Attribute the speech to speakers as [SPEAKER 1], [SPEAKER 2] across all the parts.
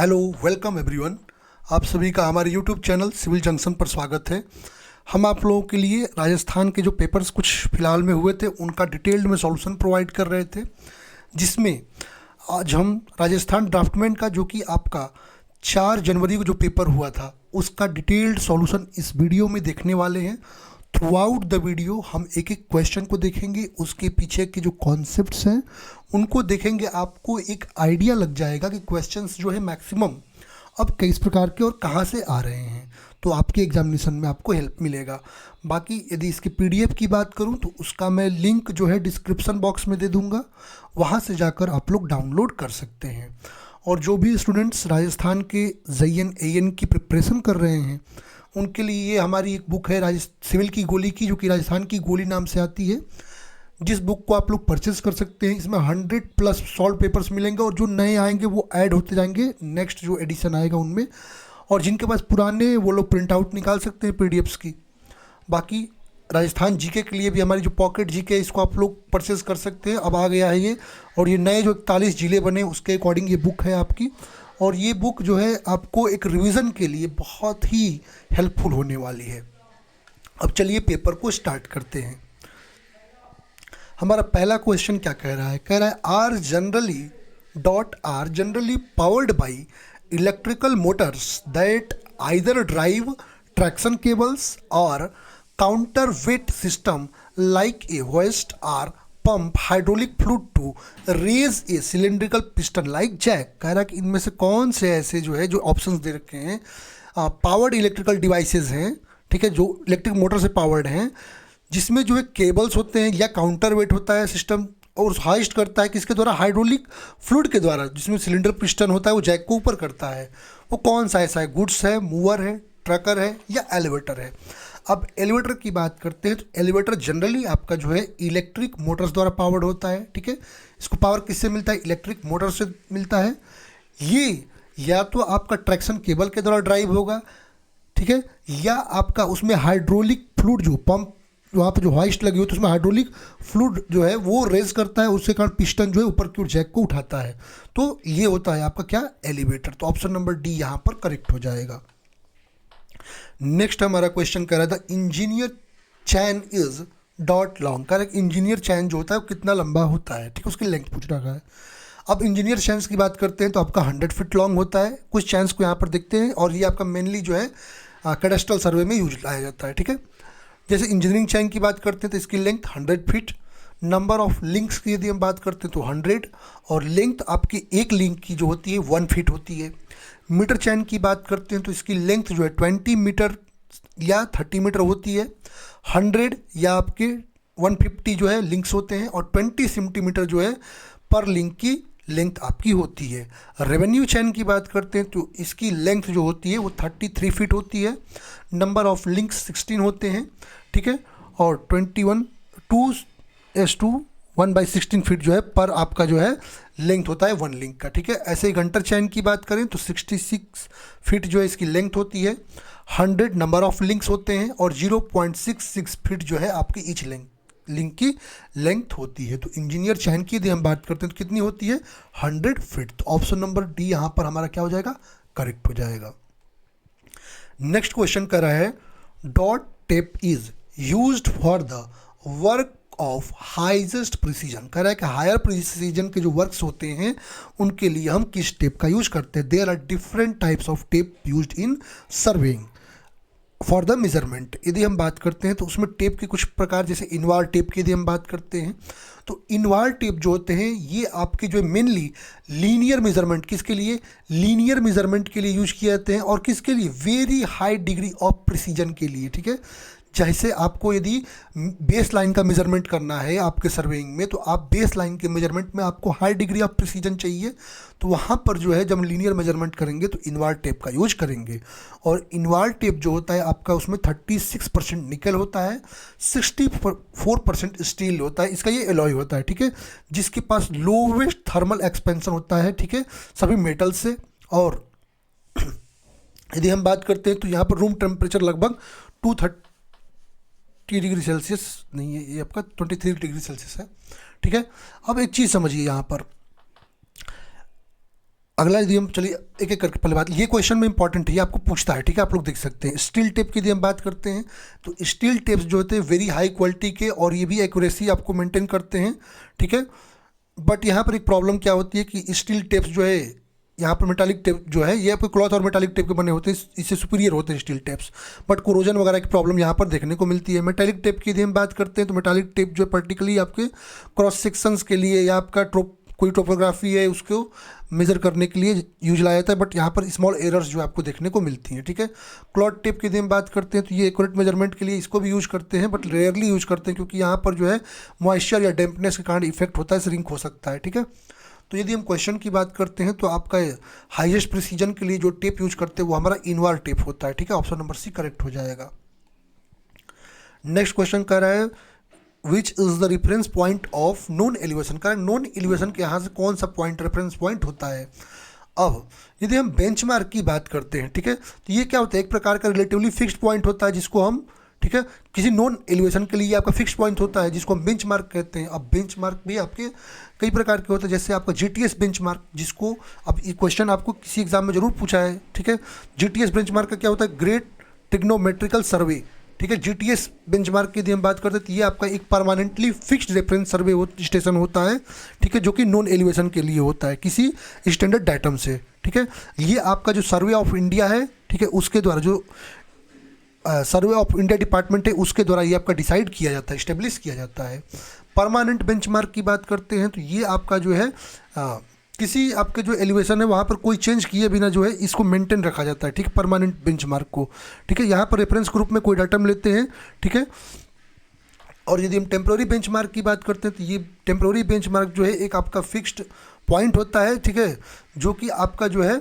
[SPEAKER 1] Hello, welcome everyone. आप सभी का हमारे यूट्यूब चैनल सिविल जंक्शन पर स्वागत है। हम आप लोगों के लिए राजस्थान के जो पेपर्स कुछ फिलहाल में हुए थे उनका डिटेल्ड में सॉल्यूशन प्रोवाइड कर रहे थे, जिसमें आज हम राजस्थान ड्राफ्टमैन का जो कि आपका 4 जनवरी को जो पेपर हुआ था उसका डिटेल्ड सॉल्यूशन इस वीडियो में देखने वाले हैं। थ्रू आउट द वीडियो हम एक एक क्वेश्चन को देखेंगे, उसके पीछे के जो कॉन्सेप्ट्स हैं उनको देखेंगे। आपको एक आइडिया लग जाएगा कि क्वेश्चंस जो है मैक्सिमम अब किस प्रकार के और कहाँ से आ रहे हैं, तो आपके एग्जामिनेशन में आपको हेल्प मिलेगा। बाकी यदि इसकी पीडीएफ की बात करूं तो उसका मैं लिंक जो है डिस्क्रिप्शन बॉक्स में दे दूंगा, वहां से जाकर आप लोग डाउनलोड कर सकते हैं। और जो भी स्टूडेंट्स राजस्थान के JN AN की प्रिपरेशन कर रहे हैं उनके लिए ये हमारी एक बुक है सिविल की गोली की, जो कि राजस्थान की गोली नाम से आती है, जिस बुक को आप लोग परचेज कर सकते हैं। इसमें 100+ सॉल्व पेपर्स मिलेंगे और जो नए आएंगे वो ऐड होते जाएंगे नेक्स्ट जो एडिशन आएगा उनमें। और जिनके पास पुराने वो लोग प्रिंट आउट निकाल सकते हैं PDFs की। बाकी राजस्थान जीके के लिए भी हमारी जो पॉकेट जीके है इसको आप लोग परचेज कर सकते हैं। अब आ गया है ये, और ये नए जो 41 जिले बने उसके अकॉर्डिंग ये बुक है आपकी। और ये बुक जो है आपको एक रिवीजन के लिए बहुत ही हेल्पफुल होने वाली है। अब चलिए पेपर को स्टार्ट करते हैं। हमारा पहला क्वेश्चन क्या कह रहा है? कह रहा है are generally powered by electrical motors that either drive traction cables or counter weight system like a hoist or pump hydraulic fluid to raise a cylindrical piston like jack. कह रहा है कि इनमें से कौन से ऐसे जो है जो ऑप्शंस दे रखे हैं पावर्ड इलेक्ट्रिकल डिवाइसेस हैं, ठीक है, जो इलेक्ट्रिक मोटर से पावर्ड हैं, जिसमें जो है केबल्स होते हैं या काउंटर वेट होता है सिस्टम, और हाइस्ट करता है किसके द्वारा? हाइड्रोलिक फ्लूइड के द्वारा, जिसमें सिलेंडर पिस्टन होता है वो जैक को ऊपर करता है। वो कौन सा ऐसा है? गुड्स है, मूवर है, ट्रकर है या एलिवेटर है? अब एलिवेटर की बात करते हैं तो एलिवेटर जनरली आपका जो है इलेक्ट्रिक मोटर्स द्वारा पावर्ड होता है, ठीक है। इसको पावर किससे मिलता है? इलेक्ट्रिक मोटर से मिलता है। ये या तो आपका ट्रैक्शन केबल के द्वारा ड्राइव होगा, ठीक है, या आपका उसमें हाइड्रोलिक फ्लूइड जो पंप वहाँ पे जो हॉइस्ट लगी होती है उसमें हाइड्रोलिक फ्लूइड जो है वो रेज करता है, उसके कारण पिस्टन जो है ऊपर की ओर जैक को उठाता है। तो ये होता है आपका क्या? एलिवेटर। तो ऑप्शन नंबर डी यहाँ पर करेक्ट हो जाएगा। नेक्स्ट हमारा क्वेश्चन कह रहा था engineer chain is dot long. कह रहा है इंजीनियर चैन जो होता है वो कितना लंबा होता है, ठीक है, उसकी लेंथ पूछ रहा है। अब इंजीनियर चैन्स की बात करते हैं तो आपका 100 फीट लॉन्ग होता है। कुछ चैन्स को यहाँ पर देखते हैं, और ये आपका मेनली जो है कैडेस्ट्रल सर्वे में यूज लाया जाता है, ठीक है। जैसे इंजीनियरिंग चैन की बात करते हैं तो इसकी length 100 feet. Number of links की यदि हम बात करते हैं तो 100, और लेंथ आपकी एक लिंक की जो होती है 1 फीट होती है। मीटर चैन की बात करते हैं तो इसकी लेंथ जो है 20 मीटर या 30 मीटर होती है। 100 या आपके 150 जो है लिंक्स होते हैं, और 20 सेंटीमीटर जो है पर लिंक की लेंथ आपकी होती है। रेवेन्यू चैन की बात करते हैं तो इसकी लेंथ जो होती है वो 33 फीट होती है। नंबर ऑफ लिंक्स 16 होते हैं, ठीक है, और 1/16 फीट जो है पर आपका जो है लेंथ होता है 1 लिंक का, ठीक है। ऐसे ही घंटर चैन की बात करें तो 66 फीट जो है इसकी लेंथ होती है। 100 नंबर ऑफ लिंक्स होते हैं, और 0.66 फीट जो है आपकी ईच लिंक की लेंथ होती है। तो इंजीनियर चैन की यदि हम बात करते हैं तो कितनी होती है? 100 फीट। तो ऑप्शन नंबर डी यहाँ पर हमारा क्या हो जाएगा? करेक्ट हो जाएगा। नेक्स्ट क्वेश्चन कर रहा है dot tape is used for the work of highest precision. कह रहा है कि हायर प्रिसीजन के जो वर्क्स होते हैं उनके लिए हम किस टेप का यूज करते हैं? There are different types of tape used in surveying for the measurement. यदि हम बात करते हैं तो उसमें टेप के कुछ प्रकार, जैसे इनवार टेप की यदि हम बात करते हैं तो इनवार टेप जो होते हैं ये आपके जो मेनली लीनियर मेजरमेंट, किसके लिए? लीनियर मेजरमेंट के लिए यूज किए जाते हैं, और किसके लिए? Very high degree of precision के लिए, ठीक है। जैसे आपको यदि बेस लाइन का मेजरमेंट करना है आपके सर्वेइंग में, तो आप बेस लाइन के मेजरमेंट में आपको हाई डिग्री ऑफ प्रिसीजन चाहिए, तो वहाँ पर जो है जब लीनियर मेजरमेंट करेंगे तो इनवार टेप का यूज करेंगे। और इनवार टेप जो होता है आपका उसमें 36% निकल होता है, 64% स्टील होता है, इसका ये एलॉय होता है, ठीक है, जिसके पास लोवेस्ट थर्मल एक्सपेंशन होता है, ठीक है, सभी मेटल से। और यदि हम बात करते हैं तो यहाँ पर रूम टेम्परेचर लगभग 230 डिग्री सेल्सियस नहीं है, ये आपका 23 डिग्री सेल्सियस है, ठीक है। अब एक चीज़ समझिए यहाँ पर, अगला यदि हम चलिए एक एक करके पहले बात, ये क्वेश्चन में इंपॉर्टेंट है, ये आपको पूछता है, ठीक है, आप लोग देख सकते हैं। स्टील टेप की यदि हम बात करते हैं तो स्टील टेप्स जो होते हैं वेरी हाई क्वालिटी के और ये भी एक्यूरेसी आपको मेंटेन करते हैं, ठीक है। बट यहाँ पर एक प्रॉब्लम क्या होती है कि स्टील टेप्स जो है, यहाँ पर मेटालिक टेप जो है ये आपके क्लॉथ और मेटालिक टेप के बने होते हैं, इससे सुपीरियर होते हैं स्टील टेप्स, बट कोरोजन वगैरह की प्रॉब्लम यहाँ पर देखने को मिलती है। मेटालिक टेप की यदि हम बात करते हैं तो मेटालिक टेप जो है पर्टिकुलरली आपके क्रॉस सेक्शंस के लिए या आपका कोई टोपोग्राफी है उसको मेजर करने के लिए यूज लाया जाता है, बट यहाँ पर स्मॉल एरर्स जो आपको देखने को मिलती हैं, ठीक है। क्लॉथ टेप की यदि हम बात करते हैं तो ये एक्यूरेट मेजरमेंट के लिए इसको भी यूज करते हैं, बट रेयरली यूज करते हैं क्योंकि यहाँ पर जो है मॉइस्चर या डैम्पनेस के कारण इफेक्ट होता है, श्रिंक हो सकता है, ठीक है। तो यदि हम क्वेश्चन की बात करते हैं तो आपका हाईएस्ट प्रिसीजन के लिए जो टेप यूज करते हैं वो हमारा इनवार टेप होता है, ठीक है। ऑप्शन नंबर सी करेक्ट हो जाएगा। नेक्स्ट क्वेश्चन कह रहा है which is the reference point of non elevation, कह रहा है नॉन एलिवेशन के यहाँ से कौन सा पॉइंट रेफरेंस पॉइंट होता है। अब यदि हम बेंचमार्क की बात करते हैं, ठीक है, तो ये क्या होता है, एक प्रकार का रिलेटिवली फिक्स्ड पॉइंट होता है जिसको हम, ठीक है, किसी नॉन एलिवेशन के लिए आपका फिक्स्ड पॉइंट होता है जिसको हम बेंचमार्क कहते हैं। अब बेंचमार्क भी आपके कई प्रकार के होते हैं, जैसे आपका जीटीएस बेंचमार्क, जिसको अब ये क्वेश्चन आपको किसी एग्जाम में जरूर पूछा है, ठीक है। जीटीएस बेंचमार्क का क्या होता है, ग्रेट ट्रिग्नोमेट्रिकल सर्वे, ठीक है। जीटीएस बेंचमार्क की यदि हम बात करते हैं तो ये आपका एक परमानेंटली फिक्स्ड रेफरेंस सर्वे स्टेशन होता है, ठीक है, जो कि नॉन एलिवेशन के लिए होता है किसी स्टैंडर्ड डाटम से, ठीक है। ये आपका जो सर्वे ऑफ इंडिया है, ठीक है, उसके द्वारा जो सर्वे ऑफ इंडिया डिपार्टमेंट है उसके द्वारा ये आपका डिसाइड किया जाता है, इस्टेब्लिश किया जाता है। परमानेंट बेंचमार्क की बात करते हैं तो ये आपका जो है किसी आपके जो एलिवेशन है वहाँ पर कोई चेंज किए बिना जो है इसको मेंटेन रखा जाता है, ठीक है, परमानेंट बेंचमार्क को, ठीक है। यहाँ पर रेफरेंस ग्रुप में कोई डाटम लेते हैं, ठीक है। और यदि हम टेम्प्रोरी बेंचमार्क की बात करते हैं तो ये टेम्प्रोरी बेंचमार्क जो है एक आपका फिक्स्ड पॉइंट होता है, ठीक है, जो कि आपका जो है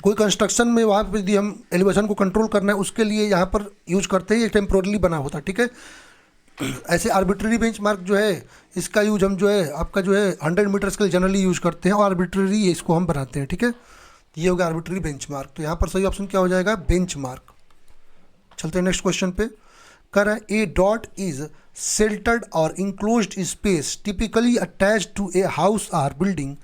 [SPEAKER 1] कोई कंस्ट्रक्शन में वहाँ पर यदि हम एलिवेशन को कंट्रोल करना है उसके लिए यहाँ पर यूज करते हैं, ये टेम्प्रोरली बना होता है, ठीक है। ऐसे आर्बिट्ररी बेंचमार्क जो है इसका यूज हम जो है आपका जो है 100 मीटर्स के लिए जनरली यूज करते हैं और आर्बिट्ररी इसको हम बनाते हैं, ठीक है। ये हो गया आर्बिट्ररी बेंचमार्क, तो यहाँ पर सही ऑप्शन क्या हो जाएगा, बेंचमार्क। चलते हैं नेक्स्ट क्वेश्चन पे। कह रहा है ए डॉट इज शेल्टर्ड और enclosed space typically attached to a house or building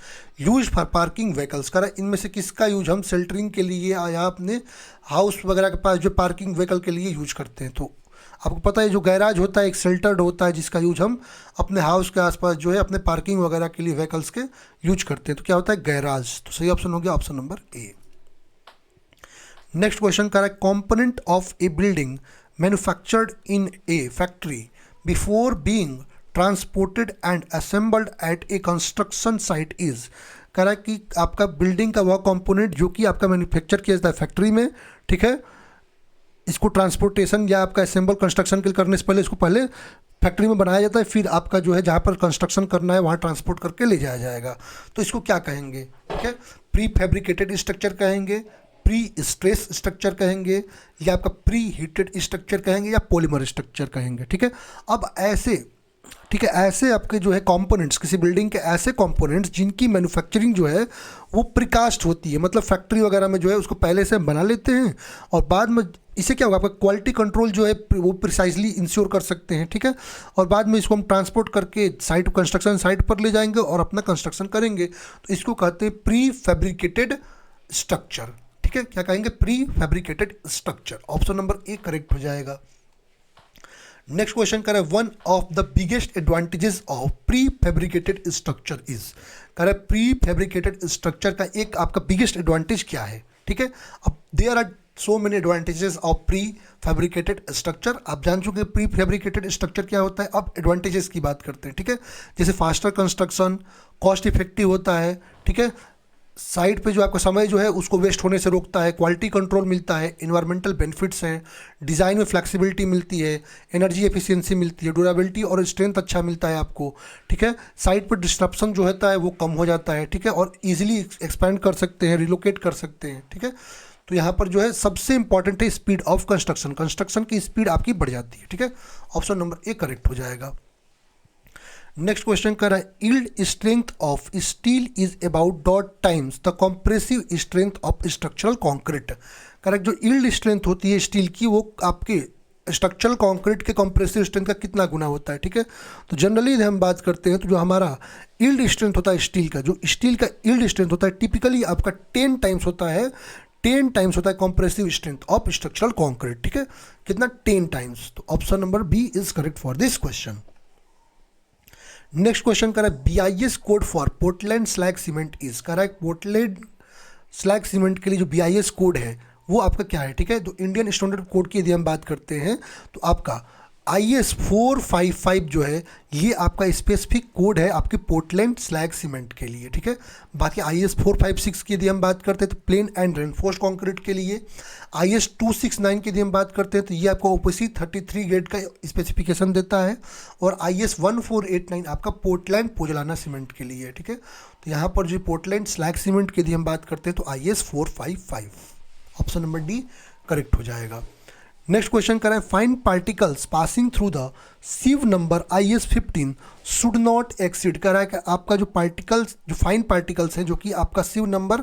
[SPEAKER 1] use for parking vehicles. कह रहा है इनमें से किसका यूज हम शेल्टरिंग के लिए या अपने हाउस वगैरह के पास जो पार्किंग व्हीकल के लिए यूज करते हैं। तो आपको पता है जो गैराज होता है एक शेल्टर्ड होता है जिसका यूज हम अपने हाउस के आसपास जो है अपने पार्किंग वगैरह के लिए व्हीकल्स के यूज करते हैं, तो क्या होता है, गैराज। तो सही ऑप्शन हो गया option number A. Next question कह रहा है component of a building manufactured in a factory before being transported and assembled at a construction site is. कह रहा है कि आपका बिल्डिंग का वह कंपोनेंट जो कि आपका मैन्युफैक्चर किया जाता है फैक्ट्री में, ठीक है, इसको ट्रांसपोर्टेशन या आपका असेंबल कंस्ट्रक्शन के करने से पहले इसको पहले फैक्ट्री में बनाया जाता है, फिर आपका जो है जहाँ पर कंस्ट्रक्शन करना है वहाँ ट्रांसपोर्ट करके ले जाया जाएगा। तो इसको क्या कहेंगे, ठीक है, प्री फैब्रिकेटेड स्ट्रक्चर कहेंगे, प्री स्ट्रेस स्ट्रक्चर कहेंगे, या आपका प्री हीटेड स्ट्रक्चर कहेंगे, या पॉलीमर स्ट्रक्चर कहेंगे, ठीक है। अब ऐसे, ठीक है, ऐसे आपके जो है कंपोनेंट्स, किसी बिल्डिंग के ऐसे कंपोनेंट्स जिनकी मैन्युफैक्चरिंग जो है वो प्रीकास्ट होती है, मतलब फैक्ट्री वगैरह में जो है उसको पहले से बना लेते हैं और बाद में इससे क्या होगा, आपका क्वालिटी कंट्रोल जो है वो प्रिसाइजली इंश्योर कर सकते हैं, ठीक है। और बाद में इसको हम ट्रांसपोर्ट करके साइट कंस्ट्रक्शन साइट पर ले जाएंगे और अपना कंस्ट्रक्शन करेंगे, तो इसको कहते हैं प्री फैब्रिकेटेड स्ट्रक्चर, ठीक है। क्या कहेंगे, pre fabricated structure. Option number A correct हो जाएगा। नेक्स्ट क्वेश्चन कर रहा है one of the biggest advantages of prefabricated structure is. कह रहा है प्री फैब्रिकेटेड स्ट्रक्चर का एक आपका बिगेस्ट एडवांटेज क्या है, ठीक है। अब there are so many advantages of prefabricated structure. आप जान चुके हैं प्री फैब्रिकेटेड स्ट्रक्चर क्या होता है। अब एडवांटेजेस की बात करते हैं, ठीक है। जैसे फास्टर कंस्ट्रक्शन, कॉस्ट इफेक्टिव होता है, ठीक है, साइट पे जो आपका समय जो है उसको वेस्ट होने से रोकता है, क्वालिटी कंट्रोल मिलता है, इन्वायरमेंटल बेनिफिट्स हैं, डिज़ाइन में फ्लेक्सिबिलिटी मिलती है, एनर्जी एफिशिएंसी मिलती है, ड्यूरेबिलिटी और स्ट्रेंथ अच्छा मिलता है आपको, ठीक है। साइट पर डिस्ट्रप्शन जो होता है वो कम हो जाता है, ठीक है, और ईजिली एक्सपेंड कर सकते हैं, रिलोकेट कर सकते हैं, ठीक है। तो यहाँ पर जो है सबसे इंपॉर्टेंट है स्पीड ऑफ कंस्ट्रक्शन, कंस्ट्रक्शन की स्पीड आपकी बढ़ जाती है, ठीक है। ऑप्शन नंबर ए करेक्ट हो जाएगा। नेक्स्ट क्वेश्चन कर रहा है yield strength of steel is about dot times the compressive strength of structural concrete. Correct, जो यील्ड स्ट्रेंथ होती है स्टील की वो आपके स्ट्रक्चरल कंक्रीट के कंप्रेसिव स्ट्रेंथ का कितना गुना होता है, ठीक है। तो जनरली हम बात करते हैं तो जो हमारा यील्ड स्ट्रेंथ होता है स्टील का, जो स्टील का यील्ड स्ट्रेंथ होता है टिपिकली आपका 10 टाइम्स होता है, 10 टाइम्स होता है compressive strength of structural concrete, ठीक है। कितना? 10 टाइम्स। तो option number B is correct for this question. Next question करा BIS code for Portland slag cement is, करा है पोर्टलैंड स्लैग सीमेंट के लिए जो BIS कोड है वो आपका क्या है, ठीक है। तो इंडियन स्टैंडर्ड कोड की यदि हम बात करते हैं तो आपका IS 455 जो है ये आपका स्पेसिफिक कोड है आपके पोर्टलैंड स्लैग सीमेंट के लिए, ठीक है। बाकी IS 456 की यदि हम बात करते हैं तो प्लेन एंड रेनफोर्स्ड कंक्रीट के लिए, IS 269 की यदि हम बात करते हैं तो ये आपको OPC 33 ग्रेड का स्पेसिफिकेशन देता है, और IS 1489 आपका पोर्टलैंड पोजलाना सीमेंट के लिए, ठीक है। तो यहाँ पर जो पोर्टलैंड स्लैग सीमेंट की यदि हम बात करते हैं तो IS 455, option number D correct हो जाएगा। नेक्स्ट क्वेश्चन करें fine particles passing through the सीव number IS 15 should not exceed, कह रहा है कि आपका जो पार्टिकल्स, जो फाइन पार्टिकल्स हैं जो कि आपका सीव नंबर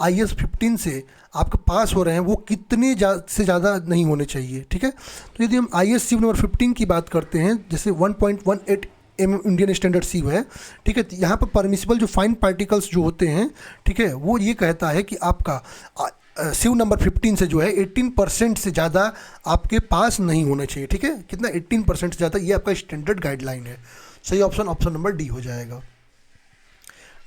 [SPEAKER 1] IS 15 से आपके पास हो रहे हैं वो कितने से ज़्यादा नहीं होने चाहिए, ठीक है। तो यदि हम IS सीव नंबर 15 की बात करते हैं, जैसे 1.18 इंडियन स्टैंडर्ड सीव है, ठीक है। तो यहाँ पर परमिसिबल जो फाइन पार्टिकल्स जो होते हैं, ठीक है, वो ये कहता है कि आपका सीव नंबर 15 से जो है 18% से ज़्यादा आपके पास नहीं होना चाहिए, ठीक है। कितना? 18% से ज़्यादा, ये आपका स्टैंडर्ड गाइडलाइन है। सही ऑप्शन ऑप्शन नंबर डी हो जाएगा।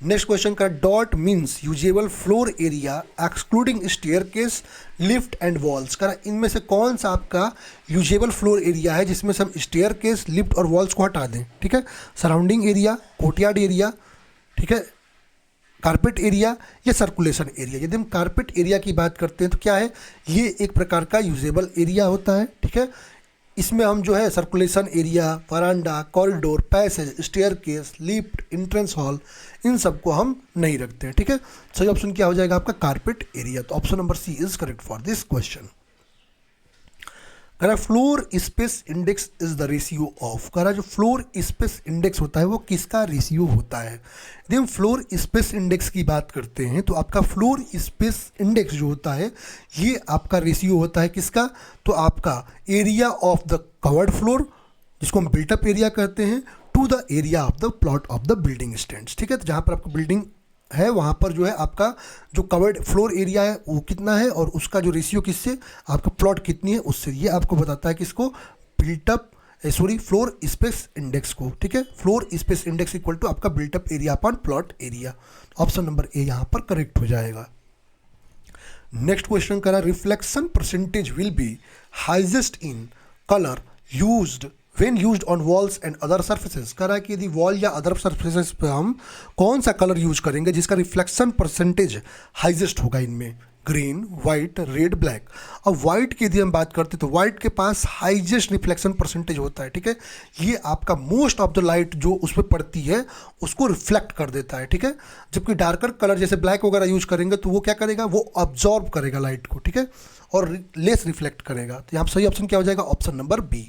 [SPEAKER 1] नेक्स्ट क्वेश्चन का dot means usable floor area excluding staircase lift and walls, करा इनमें से कौन सा आपका यूजेबल फ्लोर एरिया है जिसमें से हम स्टेयरकेस लिफ्ट और वॉल्स को हटा दें, ठीक है। सराउंडिंग एरिया, कोर्टयार्ड एरिया, ठीक है, कारपेट एरिया या सर्कुलेशन एरिया। यदि हम कारपेट एरिया की बात करते हैं तो क्या है, ये एक प्रकार का यूजेबल एरिया होता है, ठीक है। इसमें हम जो है circulation area, veranda, corridor, passage, staircase, lift, entrance hall, इन सबको हम नहीं रखते हैं, ठीक है। सही ऑप्शन क्या हो जाएगा आपका? Carpet area. तो option number C is correct for this question. करा floor space index is the ratio of, करा जो फ्लोर स्पेस इंडेक्स होता है वो किसका रेशियो होता है। यदि हम फ्लोर स्पेस इंडेक्स की बात करते हैं तो आपका फ्लोर स्पेस इंडेक्स जो होता है ये आपका रेशियो होता है किसका? तो आपका area of the covered floor, जिसको हम बिल्टअप एरिया कहते हैं, to the area of the plot of the building stands, ठीक है। तो जहाँ पर आपका बिल्डिंग है वहाँ पर जो है आपका जो कवर्ड फ्लोर एरिया है वो कितना है, और उसका जो रेशियो किससे, आपका प्लॉट कितनी है उससे, ये आपको बताता है किसको? बिल्टअप फ्लोर स्पेस इंडेक्स को, ठीक है। Floor space index equal to आपका built up area upon plot area. Option number A यहाँ पर करेक्ट हो जाएगा। नेक्स्ट क्वेश्चन करा reflection percentage will be highest in colour used when used on walls and other surfaces, कह रहा है कि यदि वॉल या अदर सर्फेसेस पे हम कौन सा कलर यूज करेंगे जिसका रिफ्लेक्शन परसेंटेज हाइजेस्ट होगा इनमें, ग्रीन, वाइट, रेड, ब्लैक। अब वाइट की यदि हम बात करते हैं तो वाइट के पास हाइजेस्ट रिफ्लेक्शन परसेंटेज होता है, ठीक है। ये आपका मोस्ट ऑफ द लाइट जो उस पर पड़ती है उसको रिफ्लेक्ट कर देता है, ठीक है। जबकि डार्कर कलर जैसे ब्लैक वगैरह यूज करेंगे तो वो क्या करेगा, वो अब्जॉर्ब करेगा लाइट को, ठीक है, और लेस रिफ्लेक्ट करेगा। तो यहाँ सही ऑप्शन क्या हो जाएगा? Option number B.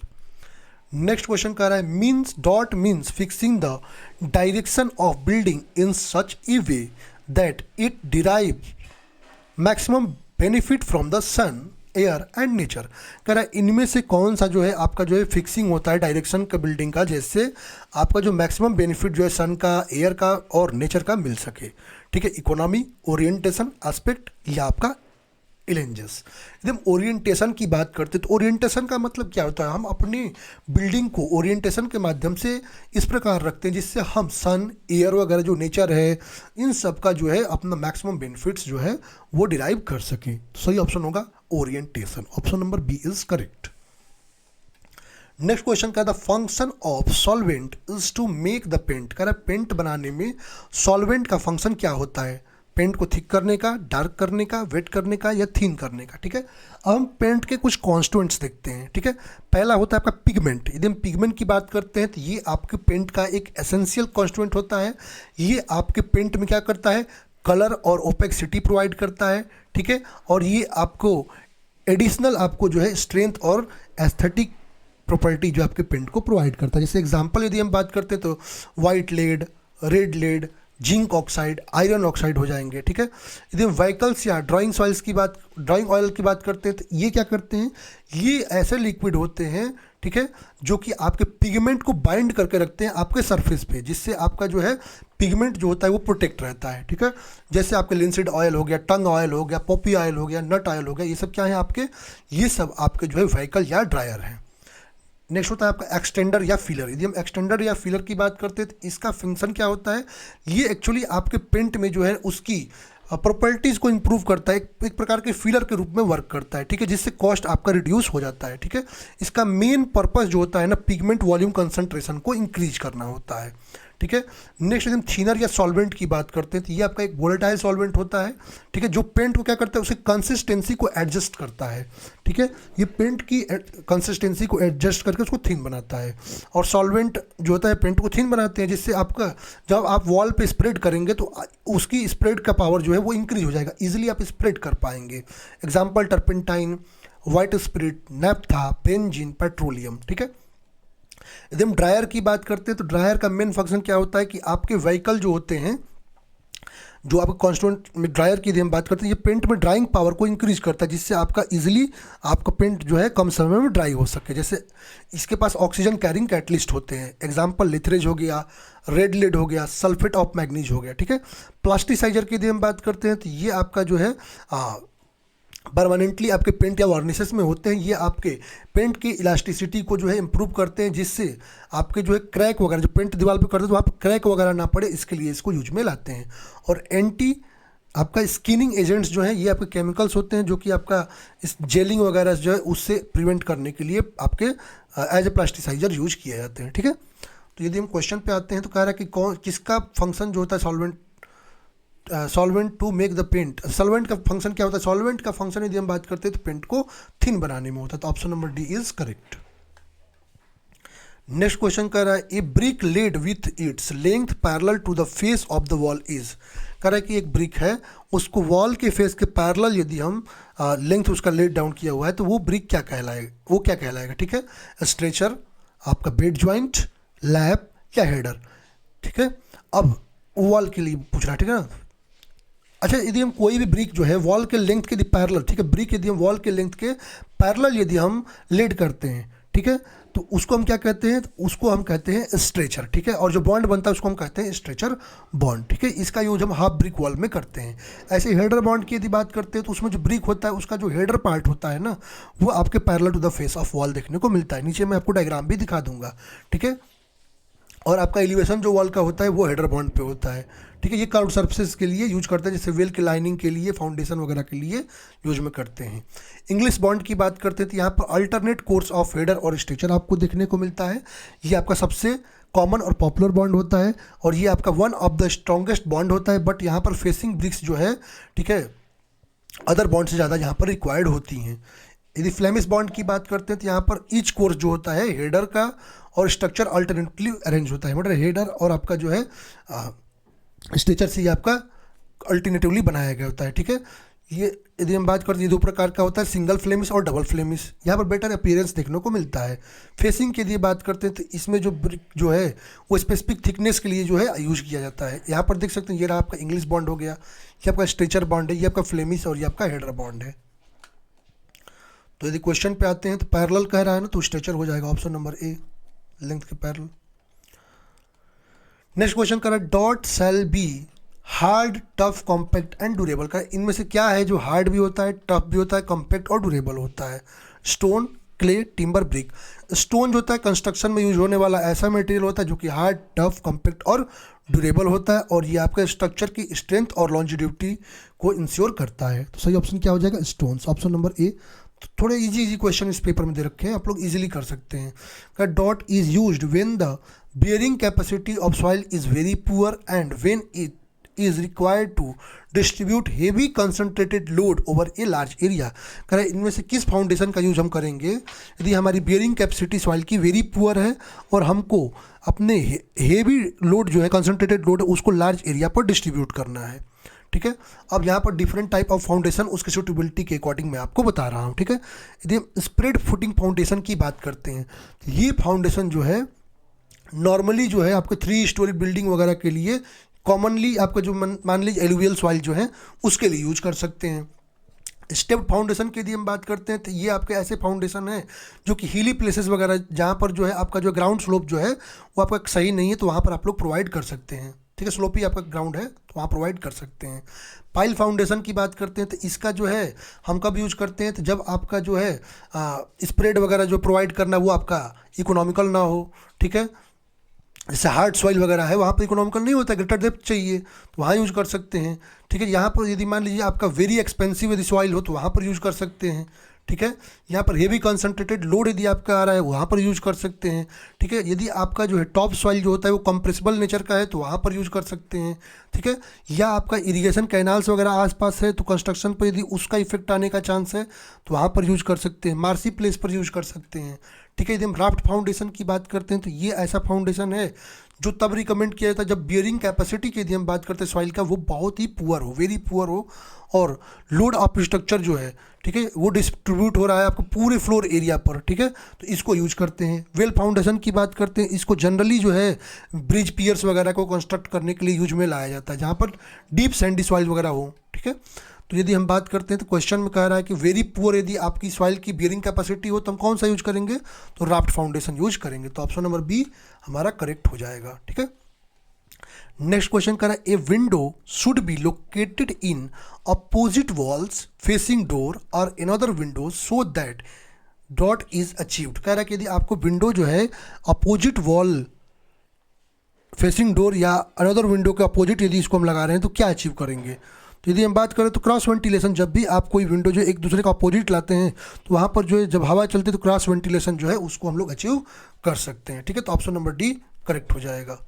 [SPEAKER 1] Next question कह रहा है means dot means fixing the direction of building in such a way that it derive maximum benefit from the sun, air and nature. कह रहा है इनमें से कौन सा जो है आपका जो है फिक्सिंग होता है डायरेक्शन का बिल्डिंग का, जैसे आपका जो मैक्सिमम बेनिफिट जो है सन का, एयर का और नेचर का मिल सके, ठीक है। इकोनॉमी, ओरिएंटेशन, एस्पेक्ट या आपका इलेंजेस। यदि हम ओरिएंटेशन की बात करते हैं तो ओरिएंटेशन का मतलब क्या होता है, हम अपनी बिल्डिंग को ओरिएंटेशन के माध्यम से इस प्रकार रखते हैं जिससे हम सन, एयर वगैरह जो नेचर है इन सब का जो है अपना मैक्सिमम बेनिफिट्स जो है वो डिराइव कर सकें। तो सही ऑप्शन होगा orientation. Option number B is correct. Next question का the function of solvent is to make the paint, कह रहा है पेंट बनाने में सॉल्वेंट का फंक्शन क्या होता है, पेंट को थिक करने का, डार्क करने का, वेट करने का या थीन करने का, ठीक है। अब हम पेंट के कुछ कॉन्स्टिट्यूएंट्स देखते हैं, ठीक है। पहला होता है आपका पिगमेंट। यदि हम पिगमेंट की बात करते हैं तो ये आपके पेंट का एक एसेंशियल कॉन्स्टिट्यूएंट होता है। ये आपके पेंट में क्या करता है, कलर और ओपेसिटी प्रोवाइड करता है, ठीक है। और ये आपको एडिशनल आपको जो है स्ट्रेंथ और एस्थेटिक प्रॉपर्टी जो आपके पेंट को प्रोवाइड करता है। जैसे एग्जांपल यदि हम बात करते हैं तो white lead, red lead, zinc oxide, iron oxide हो जाएंगे, ठीक है। यदि हम व्हीकल्स या ड्राइंग ऑयल की बात करते हैं तो ये क्या करते हैं, ये ऐसे लिक्विड होते हैं, ठीक है, जो कि आपके पिगमेंट को बाइंड करके रखते हैं आपके सरफेस पे, जिससे आपका जो है पिगमेंट जो होता है वो प्रोटेक्ट रहता है, ठीक है। जैसे आपके लिंसीड ऑयल हो गया, टंग ऑयल हो गया, पॉपी ऑयल हो गया, नट ऑयल हो गया, ये सब क्या है आपके, ये सब आपके जो है व्हीकल या ड्रायर हैं। नेक्स्ट होता है आपका एक्सटेंडर या फीलर। यदि हम एक्सटेंडर या फीलर की बात करते हैं तो इसका फंक्शन क्या होता है, ये एक्चुअली आपके पेंट में जो है उसकी प्रॉपर्टीज़ को इंप्रूव करता है, एक प्रकार के फीलर के रूप में वर्क करता है, ठीक है, जिससे कॉस्ट आपका रिड्यूस हो जाता है, ठीक है। इसका मेन पर्पस जो होता है ना, पिगमेंट वॉल्यूम कंसंट्रेशन को इंक्रीज करना होता है, ठीक है। नेक्स्ट हम थिनर या सॉल्वेंट की बात करते हैं तो ये आपका एक वोलेटाइल सॉल्वेंट होता है, ठीक है, जो पेंट को क्या करता है, उसकी कंसिस्टेंसी को एडजस्ट करता है, ठीक है। ये पेंट की कंसिस्टेंसी को एडजस्ट करके उसको थिन बनाता है। और सॉल्वेंट जो होता है पेंट को थिन बनाते हैं, जिससे आपका जब आप वॉल पे स्प्रेड करेंगे तो उसकी स्प्रेड का पावर जो है वो इंक्रीज हो जाएगा, इजिली आप स्प्रेड कर पाएंगे। Example turpentine, white spirit, नैप्था, benzene, petroleum, ठीक है। यदि हम ड्रायर की बात करते हैं तो ड्रायर का मेन फंक्शन क्या होता है कि आपके व्हीकल जो होते हैं, जो आपके कॉन्स्टेंट में ड्रायर की यदि हम बात करते हैं, ये पेंट में ड्राइंग पावर को इंक्रीज करता है, जिससे आपका इजीली आपका पेंट जो है कम समय में ड्राई हो सके। जैसे इसके पास ऑक्सीजन कैरिंग कैटलिस्ट होते हैं, एग्जांपल लिथरेज हो गया, रेड लेड हो गया, सल्फेट ऑफ मैग्नीज हो गया, ठीक है। प्लास्टिसाइजर की यदि हम बात करते हैं तो ये आपका जो है परमानेंटली आपके पेंट या वार्निशेस में होते हैं, ये आपके पेंट की इलास्टिसिटी को जो है इम्प्रूव करते हैं, जिससे आपके जो है क्रैक वगैरह जो पेंट दीवार पे करते हैं तो वहाँ पर क्रैक वगैरह ना पड़े, इसके लिए इसको यूज में लाते हैं। और एंटी आपका स्किनिंग एजेंट्स जो हैं, ये आपके केमिकल्स होते हैं जो कि आपका इस जेलिंग वगैरह जो है उससे प्रिवेंट करने के लिए आपके एज ए प्लास्टिसाइजर यूज किए जाते हैं, ठीक है। तो यदि हम क्वेश्चन पे आते हैं तो कह रहा है कि किसका फंक्शन जो होता है solvent to make the paint, solvent का फंक्शन क्या होता है, सॉल्वेंट का फंक्शन यदि हम बात करते हैं तो पेंट को थिन बनाने में होता है, तो option number D is correct. Next question कह रहा है a brick laid with its length parallel to the face of the wall is, कह रहा है कि एक ब्रिक है, उसको वॉल के फेस के पैरेलल यदि हम लेंथ उसका लेड डाउन किया हुआ है तो वो ब्रिक क्या कहलाएगा, ठीक है। स्ट्रेचर, आपका बेड ज्वाइंट, लैप या हेडर, ठीक है। अब वॉल के लिए पूछ रहा है, ठीक है ना। अच्छा, यदि हम कोई भी ब्रिक जो है वॉल के लेंथ के पैरेलल, ठीक है, ब्रिक यदि हम वॉल के लेंथ के पैरेलल यदि हम लेड करते हैं, ठीक है, तो उसको हम क्या कहते हैं, उसको हम कहते हैं स्ट्रेचर, ठीक है। और जो बॉन्ड बनता है उसको हम कहते हैं स्ट्रेचर बॉन्ड, ठीक है। इसका यूज हम हाफ ब्रिक वॉल में करते हैं। ऐसे हेडर बॉन्ड की यदि बात करते हैं तो उसमें जो ब्रिक होता है उसका जो हेडर पार्ट होता है ना, वो आपके parallel to the face of wall देखने को मिलता है। नीचे मैं आपको डायग्राम भी दिखा दूंगा, ठीक है। और आपका एलिवेशन जो वॉल का होता है वो हेडर बॉन्ड पे होता है, ठीक है। ये कर्व्ड सरफेसेस के लिए यूज करते हैं, जैसे वेल की लाइनिंग के लिए, फाउंडेशन वगैरह के लिए यूज में करते हैं। इंग्लिश बॉन्ड की बात करते हैं तो यहाँ पर अल्टरनेट कोर्स ऑफ हेडर और स्ट्रेचर आपको देखने को मिलता है। ये आपका सबसे कॉमन और पॉपुलर बॉन्ड होता है और ये आपका one of the strongest bond होता है, बट यहाँ पर फेसिंग ब्रिक्स जो है, ठीक है, अदर बॉन्ड से ज़्यादा यहाँ पर रिक्वायर्ड होती हैं। यदि फ्लेमिश बॉन्ड की बात करते हैं तो यहाँ पर ईच कोर्स जो होता है हेडर का और स्ट्रक्चर अल्टरनेटली अरेंज होता है, मतलब हेडर और आपका जो है स्ट्रेचर से आपका अल्टरनेटिवली बनाया गया होता है, ठीक है। ये यदि हम बात करते हैं, ये दो प्रकार का होता है, सिंगल फ्लेमिश और डबल फ्लेमिश। यहाँ पर बेटर अपीयरेंस देखने को मिलता है। फेसिंग के लिए बात करते हैं तो इसमें जो ब्रिक जो है वो स्पेसिफिक थिकनेस के लिए जो है यूज किया जाता है। यहाँ पर देख सकते हैं, ये रहा आपका इंग्लिश बॉन्ड हो गया, ये आपका स्ट्रेचर बॉन्ड है, ये आपका फ्लेमिश और ये आपका हेडर बॉन्ड है। तो यदि क्वेश्चन पे आते हैं तो पैरेलल कह रहा है ना, तो स्ट्रेचर हो जाएगा ऑप्शन नंबर ए, लेंथ के पैरेलल। नेक्स्ट क्वेश्चन कर रहा है dot shall be hard, tough, compact and durable का इनमें से क्या है जो हार्ड भी होता है, टफ भी होता है, कॉम्पैक्ट और ड्यूरेबल होता है। Stone, clay, timber, brick. Stone जो होता है कंस्ट्रक्शन में यूज होने वाला ऐसा मटेरियल होता है जो कि हार्ड, टफ, कॉम्पैक्ट और ड्यूरेबल होता है और ये आपके स्ट्रक्चर की स्ट्रेंथ और लॉन्जिविटी को इंश्योर करता है। तो सही ऑप्शन क्या हो जाएगा, स्टोन्स, ऑप्शन नंबर ए। तो थोड़े इजी क्वेश्चन इस पेपर में दे रखे हैं, आप लोग इजीली कर सकते हैं। Dot is used when the bearing capacity of soil is very poor and when it is required to distribute heavy concentrated load over a large area। कह रहे इनमें से किस फाउंडेशन का यूज हम करेंगे यदि हमारी बेयरिंग कैपेसिटी सॉइल की वेरी पुअर है और हमको अपने हेवी लोड जो है, कंसनट्रेटेड लोड है, उसको लार्ज एरिया पर डिस्ट्रीब्यूट करना है, ठीक है। अब यहाँ पर डिफरेंट टाइप ऑफ फाउंडेशन उसके सूटेबिलिटी के अकॉर्डिंग मैं आपको बता रहा हूँ, ठीक है। यदि हम स्प्रेड फुटिंग फाउंडेशन की बात करते हैं तो ये फाउंडेशन जो है नॉर्मली जो है आपके 3 स्टोरी बिल्डिंग वगैरह के लिए कॉमनली आपका जो मान लीजिए एलुवियल सॉइल जो है उसके लिए यूज कर सकते हैं। स्टेप्ड फाउंडेशन की यदि हम बात करते हैं तो ये आपके ऐसे फाउंडेशन है जो कि हिली प्लेसेस वगैरह जहाँ पर जो है आपका जो ग्राउंड स्लोप जो है वो आपका सही नहीं है तो वहाँ पर आप लोग प्रोवाइड कर सकते हैं। ठीक है, स्लोपी आपका ग्राउंड है तो वहाँ प्रोवाइड कर सकते हैं। पाइल फाउंडेशन की बात करते हैं तो इसका जो है हम कब यूज करते हैं तो जब आपका जो है स्प्रेड वगैरह जो प्रोवाइड करना वो आपका इकोनॉमिकल ना हो। ठीक है, जैसे हार्ड सॉइल वगैरह है वहाँ पर इकोनॉमिकल नहीं होता, ग्रेटर डेप्थ चाहिए तो वहाँ यूज कर सकते हैं। ठीक है, यहाँ पर यदि मान लीजिए आपका वेरी एक्सपेंसिव यदि सॉइल हो तो वहाँ पर यूज कर सकते हैं। ठीक है, यहाँ पर हेवी कंसंट्रेटेड लोड यदि आपका आ रहा है वहाँ पर यूज कर सकते हैं। ठीक है, यदि आपका जो है टॉप सॉइल जो होता है वो कंप्रेसिबल नेचर का है तो वहाँ पर यूज कर सकते हैं। ठीक है, या आपका इरिगेशन कैनाल्स वगैरह आसपास है तो कंस्ट्रक्शन पर यदि उसका इफेक्ट आने का चांस है तो वहाँ पर यूज कर सकते हैं। मार्सी प्लेस पर यूज कर सकते हैं। ठीक है, यदि हम राफ्ट फाउंडेशन की बात करते हैं तो ये ऐसा फाउंडेशन है जो तब रिकमेंड किया जाता है जब बियरिंग कैपेसिटी की यदि हम बात करते हैं सॉइल का वो बहुत ही पुअर हो, वेरी पुअर हो और लोड ऑफ स्ट्रक्चर जो है ठीक है वो डिस्ट्रीब्यूट हो रहा है आपको पूरे फ्लोर एरिया पर। ठीक है, तो इसको यूज करते हैं। वेल फाउंडेशन की बात करते हैं, इसको जनरली जो है ब्रिज पियर्स वगैरह को कंस्ट्रक्ट करने के लिए यूज में लाया जाता है जहाँ पर डीप सैंडी सॉइल वगैरह हो। ठीक है, तो यदि हम बात करते हैं तो क्वेश्चन में कह रहा है कि वेरी पुअर यदि आपकी सॉइल की बियरिंग कैपेसिटी हो तो हम कौन सा यूज करेंगे तो राफ्ट फाउंडेशन यूज करेंगे। तो ऑप्शन नंबर बी हमारा करेक्ट हो जाएगा। ठीक है, नेक्स्ट क्वेश्चन कह रहा है a window should be located in opposite walls facing door or another window so that dot is achieved. कह रहा है कि यदि आपको विंडो जो है अपोजिट वॉल फेसिंग डोर या अनदर विंडो के अपोजिट यदि इसको हम लगा रहे हैं तो क्या अचीव करेंगे। तो यदि हम बात करें तो क्रॉस वेंटिलेशन, जब भी आप कोई विंडो जो एक दूसरे का अपोजिट लाते हैं तो वहाँ पर जो है जब हवा चलती है तो क्रॉस वेंटिलेशन जो है उसको हम लोग अचीव कर सकते हैं। ठीक है, तो ऑप्शन नंबर डी करेक्ट हो जाएगा।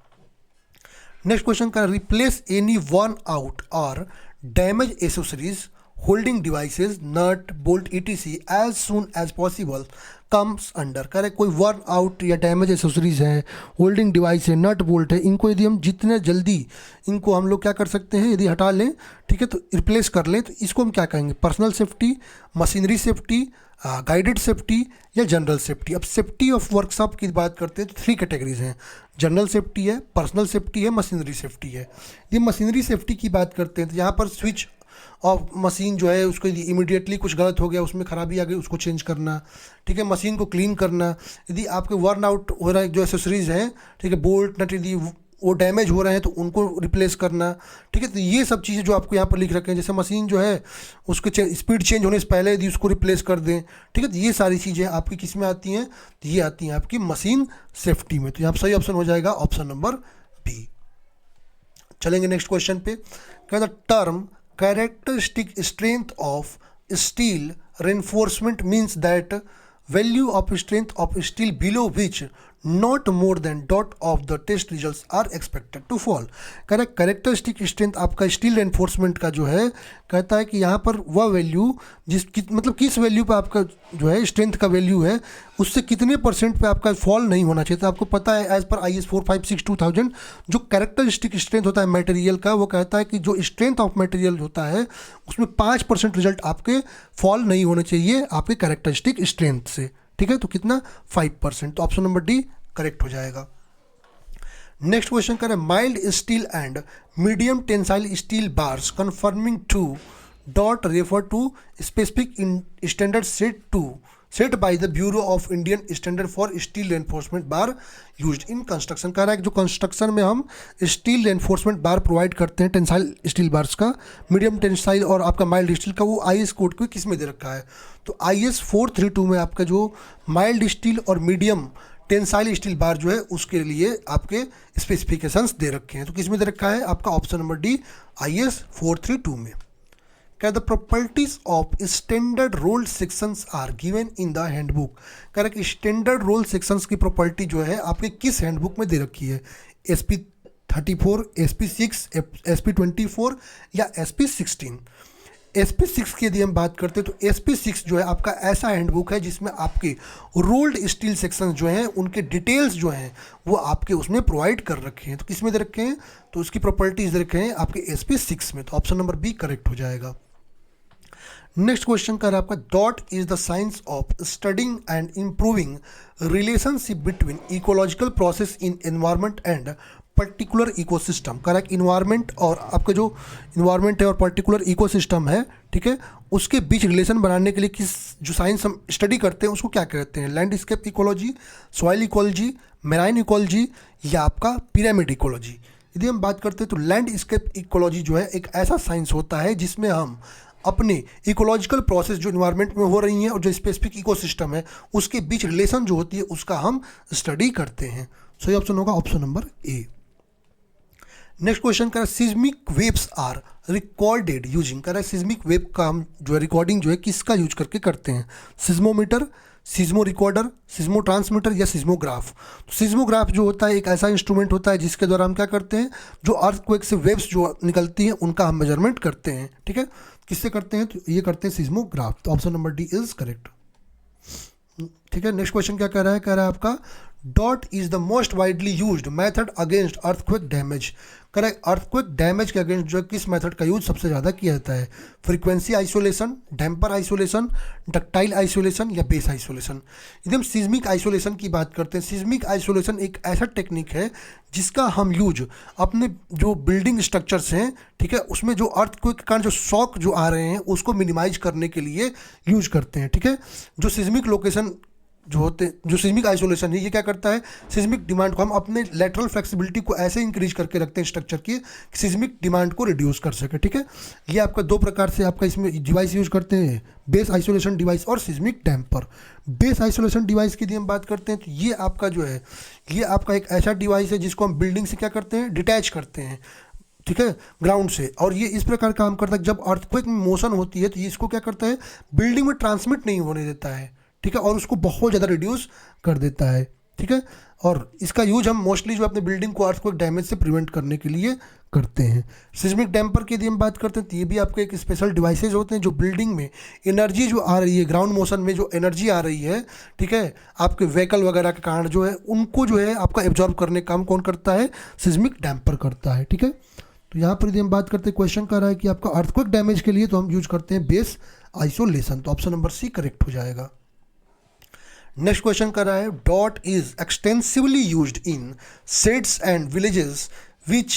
[SPEAKER 1] नेक्स्ट क्वेश्चन का रिप्लेस एनी वर्न आउट और damage accessories holding devices nut bolt etc as soon as possible comes under. कह रहे कोई वर्न आउट या डैमेज एसेसरीज है, होल्डिंग डिवाइस है, नट बोल्ट है, इनको यदि हम जितने जल्दी इनको हम लोग क्या कर सकते हैं यदि हटा लें ठीक है तो रिप्लेस कर लें तो इसको हम क्या कहेंगे, personal safety, machinery safety, guided safety या जनरल सेफ्टी। अब सेफ्टी ऑफ वर्कशॉप की बात करते हैं तो 3 कैटेगरीज हैं, जनरल सेफ्टी है, पर्सनल सेफ्टी है, मशीनरी सेफ्टी है। ये मशीनरी सेफ्टी की बात करते हैं तो यहाँ पर स्विच और मशीन जो है उसको यदि इमीडिएटली कुछ गलत हो गया, उसमें खराबी आ गई, उसको चेंज करना। ठीक है, मशीन को क्लीन करना। यदि आपके वर्न आउट हो रहा है जो एसेसरीज हैं ठीक है, बोल्ट नट यदि वो डैमेज हो रहे हैं तो उनको रिप्लेस करना। ठीक है, तो ये सब चीज़ें जो आपको यहाँ पर लिख रखे हैं, जैसे मशीन जो है उसके स्पीड चेंज होने से पहले यदि उसको रिप्लेस कर दें। ठीक है, तो ये सारी चीज़ें आपकी किस में आती हैं, तो ये आती हैं आपकी मशीन सेफ्टी में। तो यहाँ पर सही ऑप्शन हो जाएगा ऑप्शन नंबर बी। चलेंगे नेक्स्ट क्वेश्चन पे। कहता term characteristic strength of steel reinforcement means that value of strength of steel below which not more than dot of the test results are expected to fall। कह रहा है characteristic strength आपका steel reinforcement का जो है कहता है कि यहाँ पर वह वैल्यू मतलब किस वैल्यू पे आपका जो है स्ट्रेंथ का वैल्यू है उससे कितने % पे आपका फॉल नहीं होना चाहिए। तो आपको पता है एज पर IS 456-2000 जो कैरेक्टरिस्टिक स्ट्रेंथ होता है मटेरियल का वो कहता है कि जो स्ट्रेंथ ऑफ मटेरियल होता है उसमें 5% रिजल्ट आपके फॉल नहीं होने चाहिए आपके कैरेक्टरिस्टिक स्ट्रेंथ से। ठीक है, तो कितना 5%। तो ऑप्शन नंबर डी करेक्ट हो जाएगा। नेक्स्ट क्वेश्चन कर रहे हैं mild steel and medium tensile steel bars conforming to dot refer to specific standard set by the bureau of Indian standard for steel reinforcement bar used in construction. कह रहा है कि जो कंस्ट्रक्शन में हम स्टील रेनफोर्समेंट बार provide करते हैं tensile steel bars का, मीडियम टेंसाइल और आपका माइल्ड स्टील का, वो IS कोड को किस में दे रखा है तो IS 432 में आपका जो माइल्ड स्टील और मीडियम टेंसाइल स्टील बार जो है उसके लिए आपके स्पेसिफिकेशंस दे रखे हैं। तो किस में दे रखा है आपका ऑप्शन नंबर डी IS 432 में। क्या the properties of standard rolled sections are given in the handbook. कह रहा है कि स्टैंडर्ड रोल सेक्शंस की प्रॉपर्टी जो है आपके किस हैंडबुक में दे रखी है, SP 34, SP 6, SP 24 या SP 16। SP 6 की यदि हम बात करते हैं तो SP 6 जो है आपका ऐसा हैंडबुक है जिसमें आपके रोल्ड स्टील सेक्शंस जो हैं उनके डिटेल्स जो हैं वो आपके उसमें प्रोवाइड कर रखे हैं। तो किस में दे रखे हैं तो उसकी प्रॉपर्टीज दे रखे हैं आपके SP 6 में। तो ऑप्शन नंबर बी करेक्ट हो जाएगा। नेक्स्ट क्वेश्चन कर आपका dot is the science of studying and improving relationship between ecological process in environment and particular ecosystem. Correct, environment और आपका जो इन्वायरमेंट है और पर्टिकुलर इकोसिस्टम है, ठीक है, उसके बीच रिलेशन बनाने के लिए किस जो साइंस हम स्टडी करते हैं उसको क्या कहते हैं? Landscape ecology, soil ecology, marine ecology या आपका पिरामिड इकोलॉजी। यदि हम बात करते हैं तो लैंडस्केप इकोलॉजी जो है एक ऐसा साइंस होता है जिसमें हम अपने इकोलॉजिकल प्रोसेस जो इन्वायरमेंट में हो रही हैं और जो स्पेसिफिक इकोसिस्टम है उसके बीच रिलेशन जो होती है उसका हम स्टडी करते हैं। सही ऑप्शन होगा option number A. Next question कह रहा है seismic waves are recorded using. कह रहा है सिस्मिक वेव का हम जो है रिकॉर्डिंग जो है किसका यूज करके करते हैं? Seismometer, seismo recorder, seismo transmitter या सिस्मोग्राफ। तो सिस्मोग्राफ जो होता है एक ऐसा इंस्ट्रूमेंट होता है जिसके द्वारा हम क्या करते हैं, जो अर्थक्वेक से वेव्स जो निकलती हैं उनका हम मेजरमेंट करते हैं। ठीक है, किससे करते हैं? तो ये करते हैं सिस्मोग्राफ। तो option number D is correct. ठीक है, नेक्स्ट क्वेश्चन क्या कह रहा है? कह रहा है आपका dot is the most widely used method against earthquake damage. Correct, earthquake damage के अगेंस्ट जो किस मेथड का यूज सबसे ज़्यादा किया जाता है? Frequency isolation, damper isolation, ductile isolation या बेस आइसोलेशन। यदि हम सिस्मिक आइसोलेशन की बात करते हैं, सिस्मिक आइसोलेशन एक ऐसा टेक्निक है जिसका हम यूज अपने जो बिल्डिंग स्ट्रक्चर्स हैं, ठीक है, उसमें जो अर्थक्वेक के कारण जो शॉक जो आ रहे हैं उसको मिनिमाइज करने के लिए यूज करते हैं। ठीक है, जो सिस्मिक लोकेशन जो होते हैं, जो सिस्मिक आइसोलेशन है ये क्या करता है? सिस्मिक डिमांड को हम अपने लेटरल फ्लेक्सिबिलिटी को ऐसे इंक्रीज करके रखते हैं स्ट्रक्चर की कि सिस्मिक डिमांड को रिड्यूस कर सके। ठीक है, ये आपका दो प्रकार से आपका इसमें डिवाइस यूज करते हैं, बेस आइसोलेशन डिवाइस और seismic damper. Base isolation device की यदि हम बात करते हैं तो ये आपका जो है ये आपका एक ऐसा डिवाइस है जिसको हम बिल्डिंग से क्या करते हैं? डिटैच करते हैं, ठीक है, ग्राउंड से। और ये इस प्रकार काम करता है जब अर्थक्वेक में मोशन होती है तो ये इसको क्या करता है? बिल्डिंग में ट्रांसमिट नहीं होने देता है। ठीक है, और उसको बहुत ज़्यादा रिड्यूस कर देता है। ठीक है, और इसका यूज हम मोस्टली जो अपने बिल्डिंग को अर्थक्वेक डैमेज से प्रिवेंट करने के लिए करते हैं। सिस्मिक डैम्पर की यदि हम बात करते हैं तो ये भी आपके एक स्पेशल डिवाइसेज होते हैं जो बिल्डिंग में एनर्जी जो आ रही है, ग्राउंड मोशन में जो एनर्जी आ रही है, ठीक है, आपके व्हीकल वगैरह के कारण जो है उनको जो है आपका एब्जॉर्ब करने का काम कौन करता है? सिस्मिक डैम्पर करता है। ठीक है, तो यहाँ पर यदि हम बात करते हैं, क्वेश्चन कर रहा है कि आपका अर्थक्वेक डैमेज के लिए तो हम यूज करते हैं बेस आइसोलेशन। तो ऑप्शन नंबर सी करेक्ट हो जाएगा। नेक्स्ट क्वेश्चन कर रहा है dot is extensively used in shades and villages which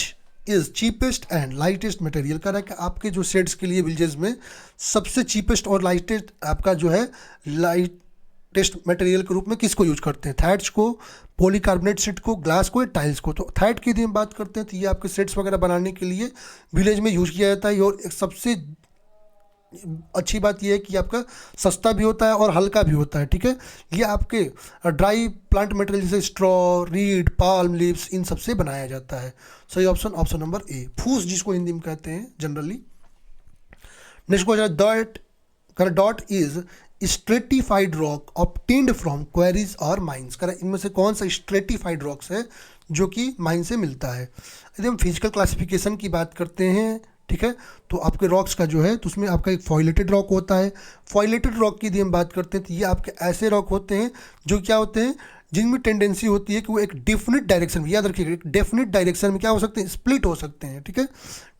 [SPEAKER 1] is cheapest and lightest material. कर रहा है कि आपके जो शेड्स के लिए विलेजेस में सबसे चीपेस्ट और लाइटेस्ट आपका जो है लाइटेस्ट मटेरियल के रूप में किसको यूज करते हैं? थैट्स को, पॉलीकार्बोनेट शीट को, ग्लास को या टाइल्स को। तो थैट की यदि हम बात करते हैं तो ये आपके शेड्स वगैरह बनाने के लिए विलेज में यूज किया जाता है और एक सबसे अच्छी बात यह है कि आपका सस्ता भी होता है और हल्का भी होता है। ठीक है, ये आपके ड्राई प्लांट मटेरियल जैसे स्ट्रॉ, रीड, पाल्म लीव्स इन सबसे बनाया जाता है। सही ऑप्शन ऑप्शन नंबर ए, फूस जिसको हिंदी में कहते हैं generally. Next question dot is stratified rock obtained from queries और माइंस। करें इनमें से कौन सा स्ट्रेटिफाइड रॉक्स है जो कि माइन से मिलता है? यदि हम फिजिकल क्लासिफिकेशन की बात करते हैं, ठीक है, तो आपके रॉक्स का जो है तो उसमें आपका एक फॉइलेटेड रॉक होता है। फॉइलेटेड रॉक की यदि हम बात करते हैं तो ये आपके ऐसे रॉक होते हैं जो क्या होते हैं, जिनमें टेंडेंसी होती है कि वो एक डेफिनेट डायरेक्शन में, याद रखिएगा, एक डेफिनेट डायरेक्शन में क्या हो सकते हैं? स्प्लिट हो सकते हैं। ठीक है,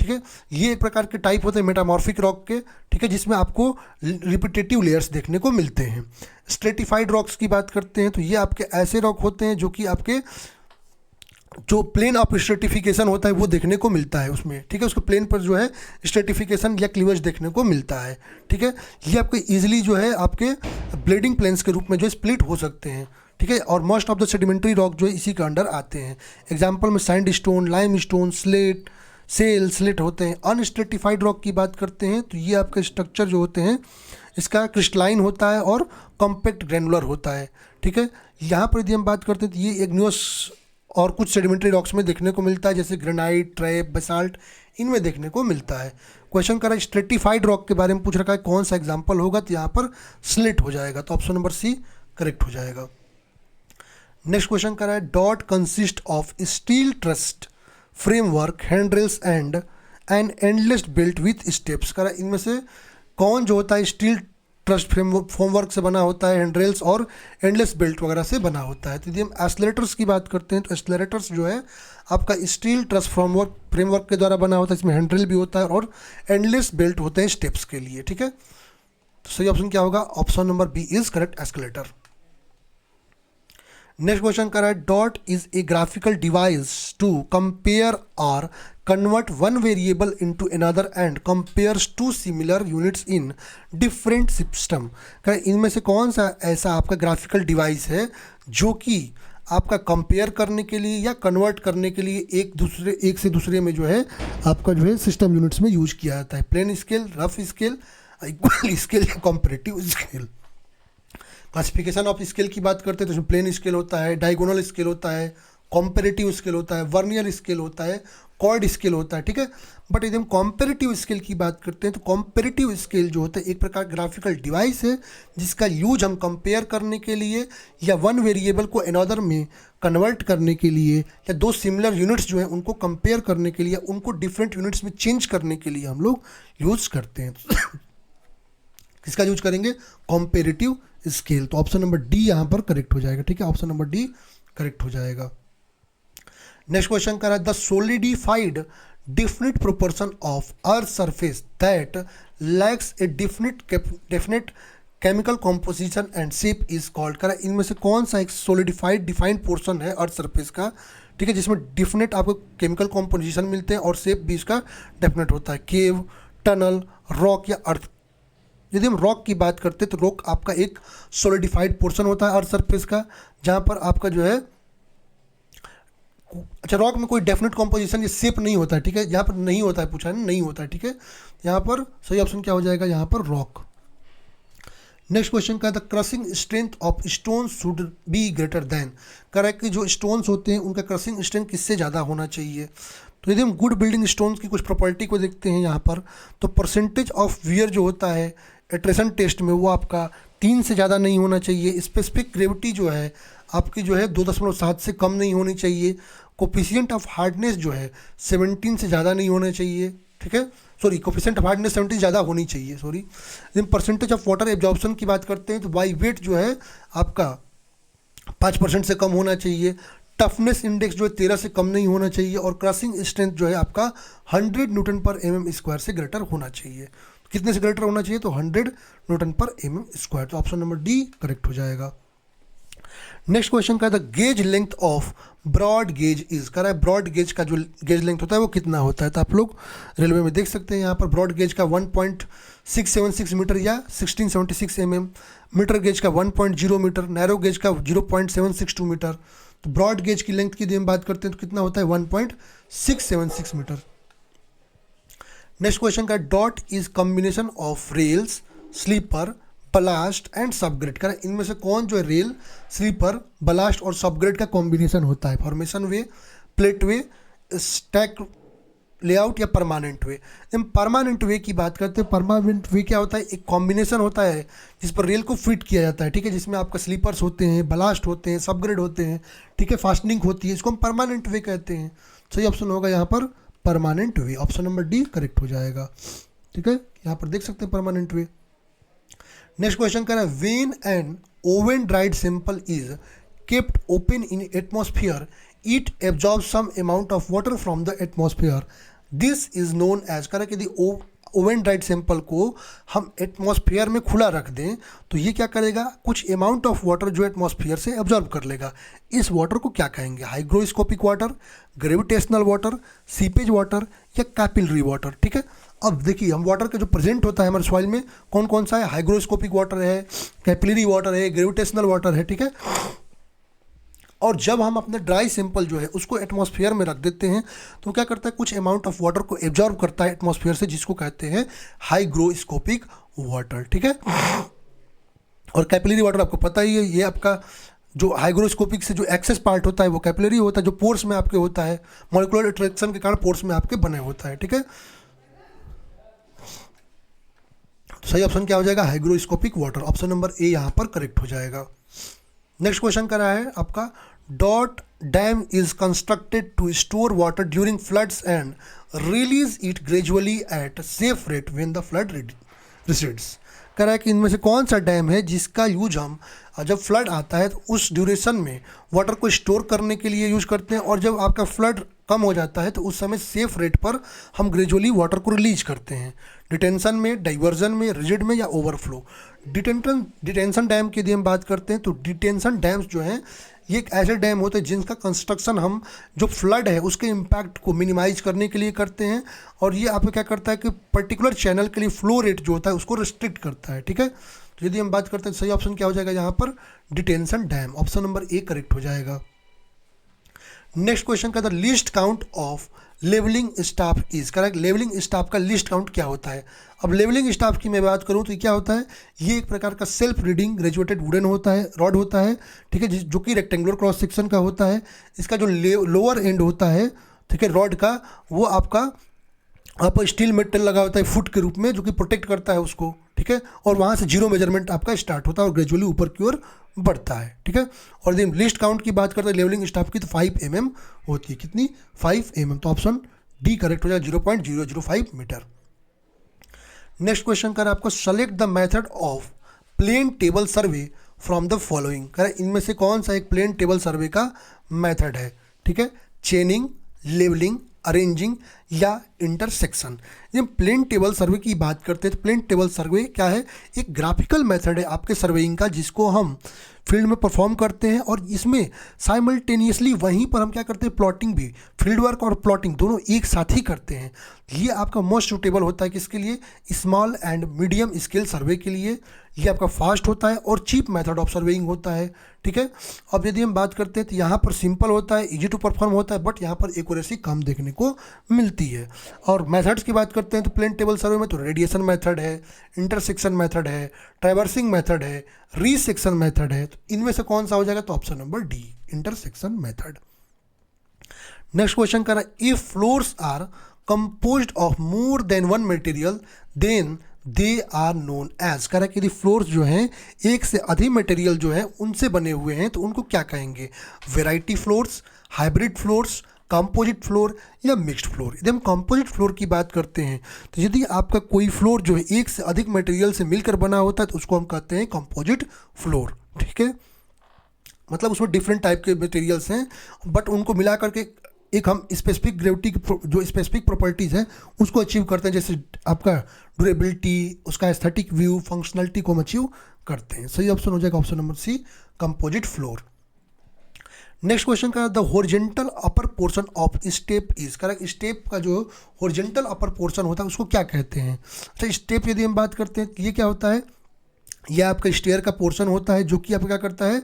[SPEAKER 1] ठीक है, ये एक प्रकार के टाइप होते हैं मेटामॉर्फिक रॉक के। ठीक है, जिसमें आपको रिपीटेटिव लेयर्स देखने को मिलते हैं। स्ट्रेटिफाइड रॉक्स की बात करते हैं तो ये आपके ऐसे रॉक होते हैं जो कि आपके जो प्लेन ऑफ स्ट्रेटिफिकेशन होता है वो देखने को मिलता है उसमें। ठीक है, उसके प्लेन पर जो है स्ट्रेटिफिकेशन या क्लीवेज देखने को मिलता है। ठीक है, ये आपके इजीली जो है आपके ब्लेडिंग प्लेन्स के रूप में जो स्प्लिट हो सकते हैं। ठीक है, और most of the sedimentary rock जो है इसी के अंडर आते हैं। एग्जाम्पल में sand stone, lime stone, slate, slate होते हैं। अनस्ट्रेटिफाइड रॉक की बात करते हैं तो ये आपके स्ट्रक्चर जो होते हैं इसका क्रिस्टलाइन होता है और कॉम्पैक्ट ग्रैनुलर होता है। ठीक है, यहाँ पर यदि हम बात करते हैं तो ये इग्नियस और कुछ सेडिमेंट्री रॉक्स में देखने को मिलता है, जैसे ग्रेनाइट, ट्रैप, बेसाल्ट, इनमें देखने को मिलता है। क्वेश्चन कर रहा है स्ट्रेटिफाइड रॉक के बारे में पूछ रखा है, कौन सा एग्जांपल होगा? तो यहाँ पर स्लिट हो जाएगा। तो ऑप्शन नंबर सी करेक्ट हो जाएगा। नेक्स्ट क्वेश्चन कर रहा है that consist of steel truss framework, handrails and an endless belt with steps. कर रहा है इनमें से कौन जो होता है स्टील ट्रस्ट फ्रेमवर्क से बना होता है, हैंडरेल्स और एंडलेस बेल्ट वगैरह से बना होता है। तो यदि हम एक्सेलरेटर्स की बात करते हैं तो एक्सेलरेटर्स जो है आपका स्टील ट्रस्ट फ्रेमवर्क के द्वारा बना होता है। इसमें हैंडरेल भी होता है और एंडलेस बेल्ट होते हैं स्टेप्स के लिए। ठीक है, तो सही ऑप्शन क्या होगा? Option number B is correct, escalator. Next question कर रहा है dot is a graphical device to compare और convert one variable into another and compares to similar units in different system. इनमें से कौन सा ऐसा आपका ग्राफिकल डिवाइस है जो कि आपका कंपेयर करने के लिए या कन्वर्ट करने के लिए एक से दूसरे में जो है आपका जो है सिस्टम यूनिट्स में यूज किया जाता है। Plain scale, rough scale, equal scale या comparative scale. Classification of scale की बात करते हैं तो इसमें प्लेन स्केल होता है, डायगोनल स्केल होता है, कॉम्पेरेटिव स्केल होता है, वर्नियर स्केल होता है, कॉर्ड स्केल होता है, ठीक है। बट यदि हम कॉम्पेरेटिव स्केल की बात करते हैं तो कॉम्पेरेटिव स्केल जो होता है एक प्रकार ग्राफिकल डिवाइस है जिसका यूज हम कंपेयर करने के लिए या वन वेरिएबल को अनदर में कन्वर्ट करने के लिए या दो सिमिलर यूनिट्स जो हैं उनको कंपेयर करने के लिए, उनको डिफरेंट यूनिट्स में चेंज करने के लिए हम लोग यूज करते हैं। किसका यूज करेंगे? Comparative scale. तो ऑप्शन नंबर डी यहाँ पर करेक्ट हो जाएगा, ठीक है, ऑप्शन नंबर डी करेक्ट हो जाएगा। नेक्स्ट क्वेश्चन कर रहा है the solidified definite proportion of earth surface that lacks a definite chemical composition and shape is called. कर इनमें से कौन सा एक सोलिडिफाइड डिफाइंड पोर्शन है अर्थ सरफेस का, ठीक है, जिसमें डिफिनेट आपको केमिकल कॉम्पोजिशन मिलते हैं और शेप भी इसका डेफिनेट होता है? केव, टनल, रॉक या अर्थ। यदि हम रॉक की बात करते हैं तो रॉक आपका एक सोलिडिफाइड पोर्शन होता है अर्थ सरफेस का, जहाँ पर आपका जो है अच्छा रॉक में कोई डेफिनेट कॉम्पोजिशन या शेप नहीं होता है, ठीक है, यहाँ पर नहीं होता है, पूछा है ना, नहीं होता है, ठीक है। यहाँ पर सही ऑप्शन क्या हो जाएगा? यहाँ पर रॉक। नेक्स्ट क्वेश्चन का the crushing strength of stone should be greater than. कह रहा है कि जो स्टोन्स होते हैं उनका क्रशिंग स्ट्रेंथ किससे ज़्यादा होना चाहिए? तो यदि हम गुड बिल्डिंग स्टोन्स की कुछ प्रॉपर्टी को देखते हैं यहाँ पर, तो परसेंटेज ऑफ वियर जो होता है एट्रेशन टेस्ट में वो आपका 3 से ज़्यादा नहीं होना चाहिए। स्पेसिफिक ग्रेविटी जो है आपकी जो है 2.7 से कम नहीं होनी चाहिए। कोफिशिएंट ऑफ हार्डनेस जो है 17 से ज़्यादा नहीं होना चाहिए, ठीक है, सॉरी कोफिशिएंट ऑफ हार्डनेस 17 ज़्यादा होनी चाहिए, सॉरी। लेकिन परसेंटेज ऑफ वाटर एब्जॉर्प्शन की बात करते हैं तो बाई वेट जो है आपका 5% से कम होना चाहिए। टफनेस इंडेक्स जो है 13 से कम नहीं होना चाहिए और क्रशिंग स्ट्रेंथ जो है आपका 100 न्यूटन पर mm स्क्वायर से ग्रेटर होना चाहिए। कितने से ग्रेटर होना चाहिए? तो 100 न्यूटन पर mm स्क्वायर। तो ऑप्शन नंबर डी करेक्ट हो जाएगा। नेक्स्ट क्वेश्चन का the gauge length of broad gauge is. कह रहा है ब्रॉड गेज का जो गेज लेंथ होता है वो कितना होता है? तो आप लोग रेलवे में देख सकते हैं यहाँ पर ब्रॉड गेज का 1.676 मीटर या 1676 मीटर गेज का 1.0 मीटर, नैरो गेज का 0.762 मीटर। तो ब्रॉड गेज की लेंथ की हम बात करते हैं तो कितना होता है? 1.676 मीटर। नेक्स्ट क्वेश्चन का dot is combination of rails, sleeper, ballast and subgrade. कर इनमें से कौन जो है रेल, स्लीपर, बलास्ट और सबग्रेड का कॉम्बिनेशन होता है? Formation way, plate way, stack layout या परमानेंट वे। हम परमानेंट वे की बात करते हैं। परमानेंट वे क्या होता है? एक कॉम्बिनेशन होता है जिस पर रेल को फिट किया जाता है, ठीक है, जिसमें आपका स्लीपर्स होते हैं, बलास्ट होते हैं, सबग्रेड होते हैं, ठीक है, फास्टनिंग होती है, इसको हम परमानेंट वे कहते हैं। सही ऑप्शन होगा यहाँ पर परमानेंट वे। ऑप्शन नंबर डी करेक्ट हो जाएगा, ठीक है, यहाँ पर देख सकते हैं परमानेंट वे। नेक्स्ट क्वेश्चन कर रहा है when an oven dried sample is kept open in atmosphere it absorb some amount of water from the atmosphere, this is known as. कह रहा है कि यदि ओवन ड्राइड सैंपल को हम एटमॉस्फेयर में खुला रख दें तो ये क्या करेगा? कुछ अमाउंट ऑफ वाटर जो एटमॉस्फेयर से एब्जॉर्ब कर लेगा। इस वाटर को क्या कहेंगे? Hygroscopic water, gravitational water, seepage water या कैपिलरी वाटर, ठीक है। अब देखिए हम वाटर का जो प्रेजेंट होता है हमारे सॉइल में कौन कौन सा है? हाइग्रोस्कोपिक वाटर है, कैपिलरी वाटर है, ग्रेविटेशनल वाटर है, ठीक है। और जब हम अपने ड्राई सैंपल जो है उसको एटमॉस्फेयर में रख देते हैं तो क्या करता है? कुछ अमाउंट ऑफ वाटर को एब्जॉर्ब करता है एटमॉस्फेयर से, जिसको कहते हैं हाइग्रोस्कोपिक वाटर, ठीक है। और कैपिलरी वाटर आपको पता ही है, ये आपका जो हाइग्रोस्कोपिक से जो एक्सेस पार्ट होता है वो कैपिलरी होता है, जो पोर्स में आपके होता है, मॉलिक्यूलर अट्रैक्शन के कारण पोर्स में आपके बने होता है, ठीक है। सही ऑप्शन क्या हो जाएगा? Hygroscopic water. Option number A यहाँ पर करेक्ट हो जाएगा। नेक्स्ट क्वेश्चन कर रहा है आपका dot dam is constructed to store water during floods and release it gradually at safe rate when the flood recedes. कह रहा है कि इनमें से कौन सा डैम है जिसका यूज हम जब फ्लड आता है तो उस ड्यूरेशन में वाटर को स्टोर करने के लिए यूज करते हैं, और जब आपका फ्लड कम हो जाता है तो उस समय सेफ रेट पर हम ग्रेजुअली वाटर को रिलीज करते हैं। डिटेंशन में, डाइवर्जन में, रिजिड में या ओवरफ्लो। डिटेंशन डैम की यदि हम बात करते हैं तो डिटेंशन डैम्स जो हैं ये एक ऐसे डैम होते हैं जिनका कंस्ट्रक्शन हम जो फ्लड है उसके इम्पैक्ट को मिनिमाइज करने के लिए करते हैं, और ये आपको क्या करता है कि पर्टिकुलर चैनल के लिए फ्लो रेट जो होता है उसको रिस्ट्रिक्ट करता है, ठीक है। तो यदि हम बात करते हैं सही ऑप्शन क्या हो जाएगा यहाँ पर, detention dam, option number A correct हो जाएगा। नेक्स्ट क्वेश्चन का the least count of levelling staff is correct. Levelling staff का लिस्ट काउंट क्या होता है। अब लेवलिंग स्टाफ की मैं बात करूं तो ये क्या होता है, ये एक प्रकार का सेल्फ रीडिंग ग्रेजुएटेड वुडन होता है, रॉड होता है, ठीक है, जो कि रेक्टेंगुलर क्रॉस सेक्शन का होता है। इसका जो लोअर एंड होता है, ठीक है, रॉड का, वो आपका स्टील मेटल लगा होता है फुट के रूप में, जो कि प्रोटेक्ट करता है उसको, ठीक है, और वहाँ से जीरो मेजरमेंट आपका स्टार्ट होता है और ग्रेजुअली ऊपर की ओर बढ़ता है, ठीक है। और यदि लिस्ट काउंट की बात करते हैं लेवलिंग स्टाफ की तो 5 mm होती है, कितनी, 5 mm, तो ऑप्शन डी करेक्ट हो जाएगा, 0.005 मीटर। नेक्स्ट क्वेश्चन कर आपको select the method of plane table survey from the following, कर इनमें से कौन सा एक प्लेन टेबल सर्वे का मेथड है, ठीक है, चेनिंग, लेवलिंग, अरेंजिंग या इंटरसेक्शन। जब प्लेन टेबल सर्वे की बात करते हैं तो प्लेन टेबल सर्वे क्या है, एक ग्राफिकल मेथड है आपके सर्वेइंग का जिसको हम फील्ड में परफॉर्म करते हैं, और इसमें साइमल्टेनियसली वहीं पर हम क्या करते हैं, प्लॉटिंग भी, फील्ड वर्क और प्लॉटिंग दोनों एक साथ ही करते हैं। ये आपका मोस्ट सूटेबल होता है किसके लिए, स्मॉल एंड मीडियम स्केल सर्वे के लिए। ये आपका फास्ट होता है और चीप मेथड ऑफ सर्वेइंग होता है, ठीक है। अब यदि हम बात करते हैं तो यहाँ पर सिंपल होता है, इजी टू परफॉर्म होता है, बट यहाँ पर एक्यूरेसी कम देखने को मिलती है। और मेथड्स की बात करते हैं तो प्लेन टेबल सर्वे में तो रेडिएशन मेथड है, इंटरसेक्शन मेथड है, ट्रैवर्सिंग मेथड है, रीसेक्शन मेथड है। तो इनमें से कौन सा हो जाएगा, तो option number D, intersection method. Next question कर रहा है, if floors are composed of more than one material then they are known as, कह रहा है कि यदि फ्लोर्स जो हैं एक से अधिक मटेरियल जो है उनसे बने हुए हैं तो उनको क्या कहेंगे, variety floors, hybrid floors, composite floor या मिक्स्ड फ्लोर। यदि हम कंपोजिट फ्लोर की बात करते हैं तो यदि आपका कोई फ्लोर जो है एक से अधिक मटेरियल से मिलकर बना होता है तो उसको हम कहते हैं कंपोजिट फ्लोर, ठीक है। मतलब उसमें डिफरेंट टाइप के मटेरियल्स हैं बट उनको मिला करके एक हम स्पेसिफिक ग्रेविटी की जो स्पेसिफिक प्रॉपर्टीज़ हैं उसको अचीव करते हैं, जैसे आपका ड्यूरेबिलिटी, उसका एस्थेटिक व्यू, फंक्शनलिटी को हम अचीव करते हैं। सही ऑप्शन हो जाएगा option number C, composite floor. Next question का the horizontal upper portion of step is, correct, step का जो हॉरिजॉन्टल अपर पोर्शन होता है उसको क्या कहते हैं। अच्छा, स्टेप यदि हम बात करते हैं ये क्या होता है, यह आपका स्टेयर का पोर्शन होता है जो कि आपका क्या करता है,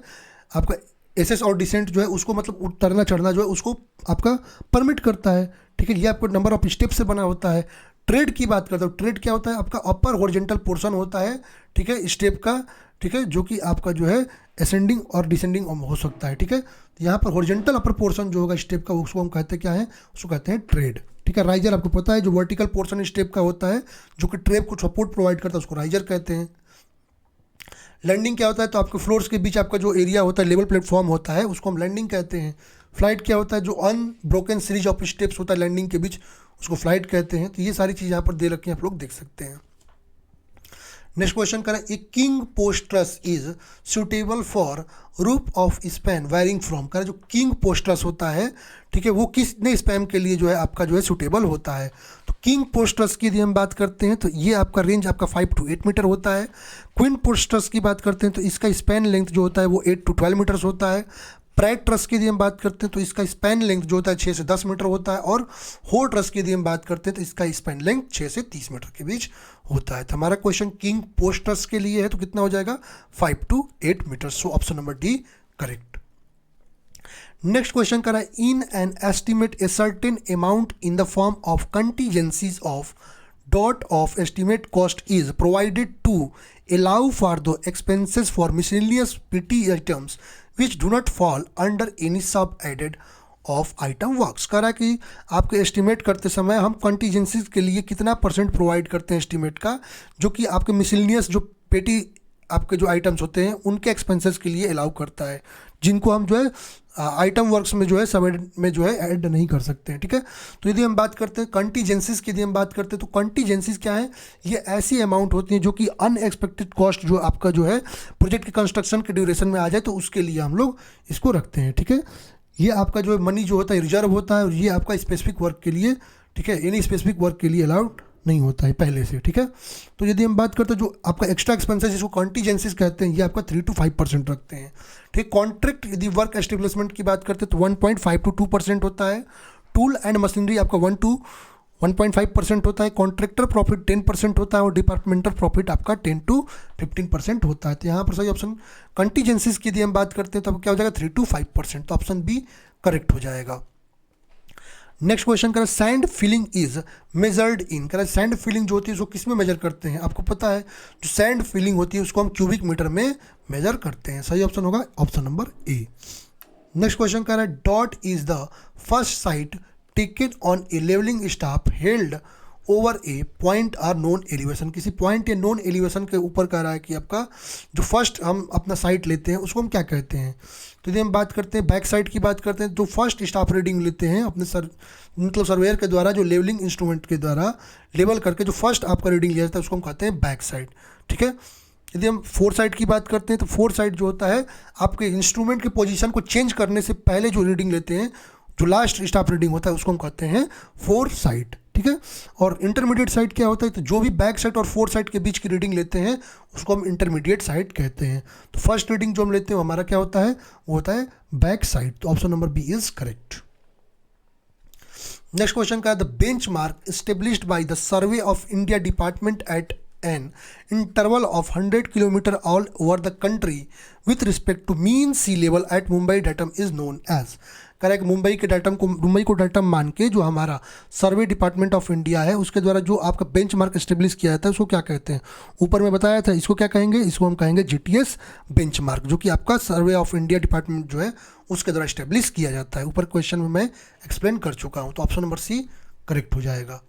[SPEAKER 1] आपका एसेस और डिसेंट जो है उसको मतलब उतरना चढ़ना जो है उसको आपका परमिट करता है, ठीक है। ये आपको नंबर ऑफ स्टेप से बना होता है। ट्रेड की बात करते हो, ट्रेड क्या होता है, आपका अपर हॉरिजॉन्टल पोर्शन होता है, ठीक है, स्टेप का, ठीक है, जो कि आपका जो है असेंडिंग और डिसेंडिंग हो सकता है, ठीक है। तो यहाँ पर हॉरिजॉन्टल अपर पोर्शन जो होगा स्टेप का उसको हम कहते हैं क्या है, उसको कहते हैं ट्रेड, ठीक है। राइजर आपको पता है जो वर्टिकल पोर्शन स्टेप का होता है जो कि ट्रेप को सपोर्ट प्रोवाइड करता है उसको राइजर कहते हैं। लैंडिंग क्या होता है, तो आपके फ्लोर्स के बीच आपका जो एरिया होता है लेवल प्लेटफॉर्म होता है उसको हम लैंडिंग कहते हैं। फ्लाइट क्या होता है, जो अनब्रोकन सीरीज ऑफ स्टेप्स होता है लैंडिंग के बीच उसको फ्लाइट कहते हैं। तो ये सारी चीज़ यहाँ पर दे रखी हैं, आप लोग देख सकते हैं। नेक्स्ट क्वेश्चन करें, a king post truss is suitable for roof of span varying from, करें जो किंग पोस्ट ट्रस होता है, ठीक है, वो किसने स्पैन के लिए जो है आपका जो है सुटेबल होता है। तो किंग पोस्ट ट्रस की यदि हम बात करते हैं तो ये आपका रेंज आपका 5 to 8 मीटर होता है। क्वीन पोस्ट ट्रस की बात करते हैं तो इसका स्पैन लेंथ जो होता है वो 8 to 12 मीटर्स होता है। प्राइड ट्रस की यदि हम बात करते हैं तो इसका स्पैन लेंथ जो होता है 6 से 10 मीटर होता है। और होर ट्रस की यदि हम बात करते हैं तो इसका स्पैन लेंथ 6 से 30 मीटर के बीच होता है। तो हमारा क्वेश्चन किंग पोस्ट ट्रस के लिए है तो कितना हो जाएगा 5 to 8 metre. So option number D correct. Next question करा, in an estimate a certain amount in the form of contingencies of dot of estimate cost is provided to allow for the expenses for miscellaneous petty items which do not fall under any sub added of item works। करा कि आपके estimate करते समय हम contingencies के लिए कितना percent provide करते हैं एस्टिमेट का, जो कि आपके मिसलिनियस जो पेटी आपके जो आइटम्स होते हैं उनके एक्सपेंसेस के लिए अलाउ करता है, जिनको हम जो है आइटम वर्क्स में जो है सब में जो है ऐड नहीं कर सकते हैं, ठीक है। तो यदि हम बात करते हैं कंटीजेंसीज की, यदि हम बात करते हैं तो कंटीजेंसीज क्या है, ये ऐसी अमाउंट होती हैं जो कि अनएक्सपेक्टेड कॉस्ट जो आपका जो है प्रोजेक्ट के कंस्ट्रक्शन के ड्यूरेशन में आ जाए तो उसके लिए हम लोग इसको रखते हैं, ठीक है। ये आपका जो मनी जो होता है रिजर्व होता है और ये आपका स्पेसिफिक वर्क के लिए, ठीक है, एनी स्पेसिफिक वर्क के लिए अलाउड नहीं होता है पहले से, ठीक है। तो यदि हम बात करते हैं जो आपका एक्स्ट्रा एक्सपेंसेस जिसको कॉन्टीजेंसीज कहते हैं, ये आपका 3 to 5% रखते हैं, ठीक। कॉन्ट्रैक्ट यदि वर्क एस्टेब्लिशमेंट की बात करते हैं तो 1.5 to 2% होता है। टूल एंड मशीनरी आपका 1 to 1.5% होता है। कॉन्ट्रैक्टर प्रॉफिट 10% होता है और डिपार्टमेंटल प्रॉफिट आपका 10 to 15% होता है। तो यहाँ पर सही ऑप्शन कंटीजेंसीज की यदि हम बात करते हैं तो क्या हो जाएगा 3 to 5%, तो ऑप्शन बी करेक्ट हो जाएगा। नेक्स्ट क्वेश्चन करें sand filling is measured in, करें सैंड फिलिंग जो होती है उसको किस में मेजर करते हैं, आपको पता है जो सैंड फिलिंग होती है उसको हम क्यूबिक मीटर में मेजर करते हैं। सही ऑप्शन होगा option number A. Next question कह रहा है dot is the first sight taken on a levelling staff held over a point of known elevation, किसी पॉइंट या नॉन एलिवेशन के ऊपर कह रहा है कि आपका जो फर्स्ट हम अपना साइट लेते हैं उसको हम क्या कहते हैं। तो यदि हम बात करते हैं बैक साइड की बात करते हैं, जो फर्स्ट स्टाफ रीडिंग लेते हैं अपने मतलब सर्वेयर के द्वारा जो लेवलिंग इंस्ट्रूमेंट के द्वारा लेवल करके जो फर्स्ट आपका रीडिंग लिया जाता है उसको हम कहते हैं बैक साइड, ठीक है। यदि हम फोर साइड की बात करते हैं तो फोर साइड जो होता है आपके इंस्ट्रूमेंट के पोजीशन को चेंज करने से पहले जो रीडिंग लेते हैं, जो लास्ट स्टाफ रीडिंग होता है उसको हम कहते हैं फोर साइड, ठीक है। और इंटरमीडिएट साइड क्या होता है, तो जो भी बैक साइड और फोर साइड के बीच की रीडिंग लेते हैं उसको हम इंटरमीडिएट साइड कहते हैं। तो फर्स्ट रीडिंग जो हम लेते हैं वो हमारा क्या होता है, वो होता है बैक साइड। तो option number B is correct. Next question का the benchmark established by the survey of India department at an interval of 100 km all over the country with respect to mean sea level at Mumbai datum is known as, correct. Mumbai को datum मान के जो हमारा सर्वे department of India है उसके द्वारा जो आपका बेंचमार्क एस्टेब्लिश किया जाता है उसको क्या कहते हैं। ऊपर में बताया था इसको क्या कहेंगे, इसको हम कहेंगे जीटीएस बेंचमार्क, जो कि आपका सर्वे ऑफ इंडिया डिपार्टमेंट जो है उसके द्वारा एस्टेब्लिश किया जाता है। ऊपर क्वेश्चन में मैं एक्सप्लेन कर चुका हूँ, तो ऑप्शन नंबर सी करेक्ट हो जाएगा।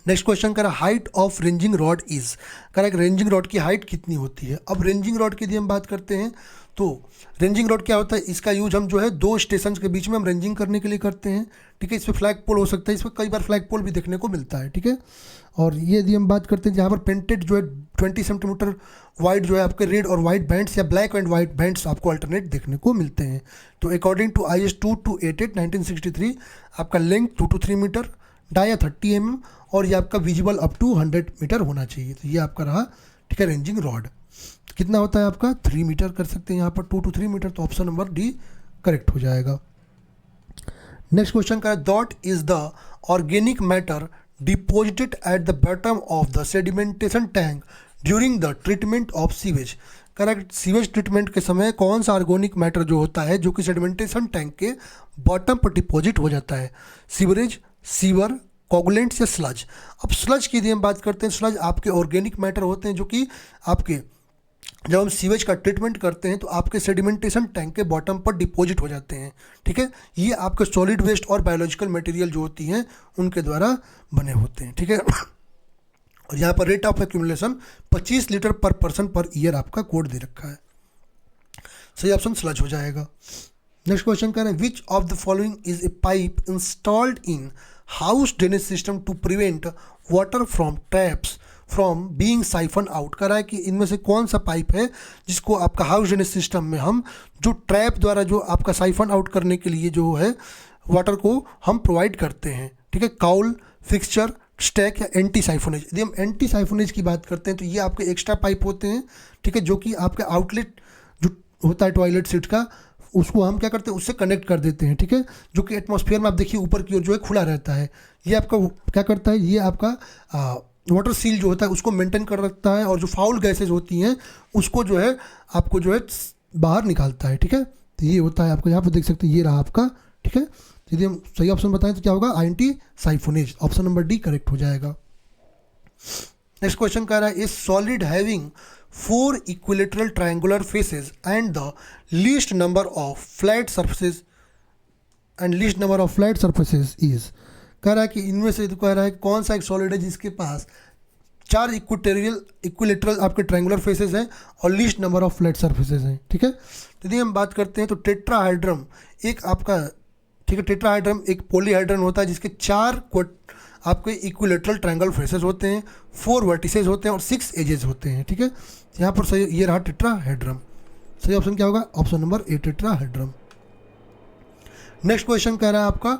[SPEAKER 1] नेक्स्ट क्वेश्चन करें height of ranging rod is, correct. Ranging rod की हाइट कितनी होती है। अब रेंजिंग रॉड की यदि हम बात करते हैं तो रेंजिंग रॉड क्या होता है, इसका यूज हम जो है दो स्टेशन के बीच में हम रेंजिंग करने के लिए करते हैं, ठीक है। इसमें फ्लैग पोल हो सकता है, इसमें कई बार फ्लैग पोल भी देखने को मिलता है, ठीक है। और ये यदि हम बात करते हैं जहाँ पर पेंटेड जो है 20 सेंटीमीटर वाइड जो है आपके रेड और वाइट बैंड्स या ब्लैक एंड वाइट बैंड्स आपको अल्टरनेट देखने को मिलते हैं। तो अकॉर्डिंग टू IS 2288 1963 आपका length 2 to 3 metre, dia 30 mm और ये आपका विजिबल अप टू 100 मीटर होना चाहिए। तो ये आपका रहा, ठीक है, रेंजिंग रॉड। कितना होता है आपका 3 मीटर कर सकते हैं यहाँ पर 2 to 3 मीटर, तो ऑप्शन नंबर डी करेक्ट हो जाएगा। नेक्स्ट क्वेश्चन का dot is the organic matter deposited at the bottom of the sedimentation tank during the treatment of sewage, correct. Sewage treatment के समय कौन सा ऑर्गेनिक मैटर जो होता है जो कि सेडिमेंटेशन टैंक के बॉटम पर डिपॉजिट हो जाता है, सीवरेज, सीवर, कोगुलेंट्स या स्लज। अब स्लज की यदि हम बात करते हैं, स्लज आपके ऑर्गेनिक मैटर होते हैं जो कि आपके जब हम सीवेज का ट्रीटमेंट करते हैं तो आपके सेडिमेंटेशन टैंक के बॉटम पर डिपॉजिट हो जाते हैं, ठीक है। ये आपके सॉलिड वेस्ट और बायोलॉजिकल मटेरियल जो होती हैं उनके द्वारा बने होते हैं, ठीक है। और यहाँ पर रेट ऑफ एक्यूमुलेशन 25 लीटर पर पर्सन पर ईयर आपका कोड दे रखा है। सही ऑप्शन स्लज हो जाएगा। नेक्स्ट क्वेश्चन कह रहे हैं which of the following is a pipe installed in house drainage system to prevent water from traps from being siphon out, कह रहा है कि इनमें से कौन सा पाइप है जिसको आपका हाउस ड्रेनेज सिस्टम में हम जो ट्रैप द्वारा जो आपका साइफन आउट करने के लिए जो है वाटर को हम प्रोवाइड करते हैं, ठीक है। काउल, फिक्सचर, स्टैक या एंटी साइफोनेज। यदि हम एंटी साइफोनेज की बात करते हैं तो ये आपके एक्स्ट्रा पाइप होते हैं, ठीक है, जो कि आपका आउटलेट जो होता है टॉयलेट सीट का उसको हम क्या करते हैं उससे कनेक्ट कर देते हैं, ठीक है। जो कि एटमॉस्फेयर में आप देखिए ऊपर की ओर जो है खुला रहता है, ये आपका क्या करता है, ये आपका वाटर सील जो होता है उसको मेंटेन कर रखता है और जो फाउल गैसेज होती हैं उसको जो है आपको जो है बाहर निकालता है, ठीक है। तो ये होता है आपको यहाँ पर देख सकते हैं, ये रहा आपका, ठीक है। यदि हम सही ऑप्शन बताएं तो क्या होगा anti siphonage, option number D correct हो जाएगा। नेक्स्ट क्वेश्चन कह रहा है is solid having 4 equilateral triangular faces and the least number of flat surfaces is, कह रहा है कि इनमें से कह रहा है कौन सा एक सॉलिड है जिसके पास 4 इक्विलेटरल आपके ट्रायंगुलर फेसेस हैं और least number of flat surfaces हैं, ठीक है। यदि हम बात करते हैं तो टेट्राहाइड्रम एक आपका, ठीक है, टेट्राहाइड्रम एक पॉलीहाइड्रन होता है जिसके 4 आपके इक्विलेटरल ट्रायंगल फेसेस होते हैं, 4 वर्टिसेस होते हैं और 6 एजेस होते हैं, ठीक है। यहाँ पर सही ये रहा टेट्राहाइड्रम। सही ऑप्शन क्या होगा, option number A tetrahedron. Next question कह रहा है आपका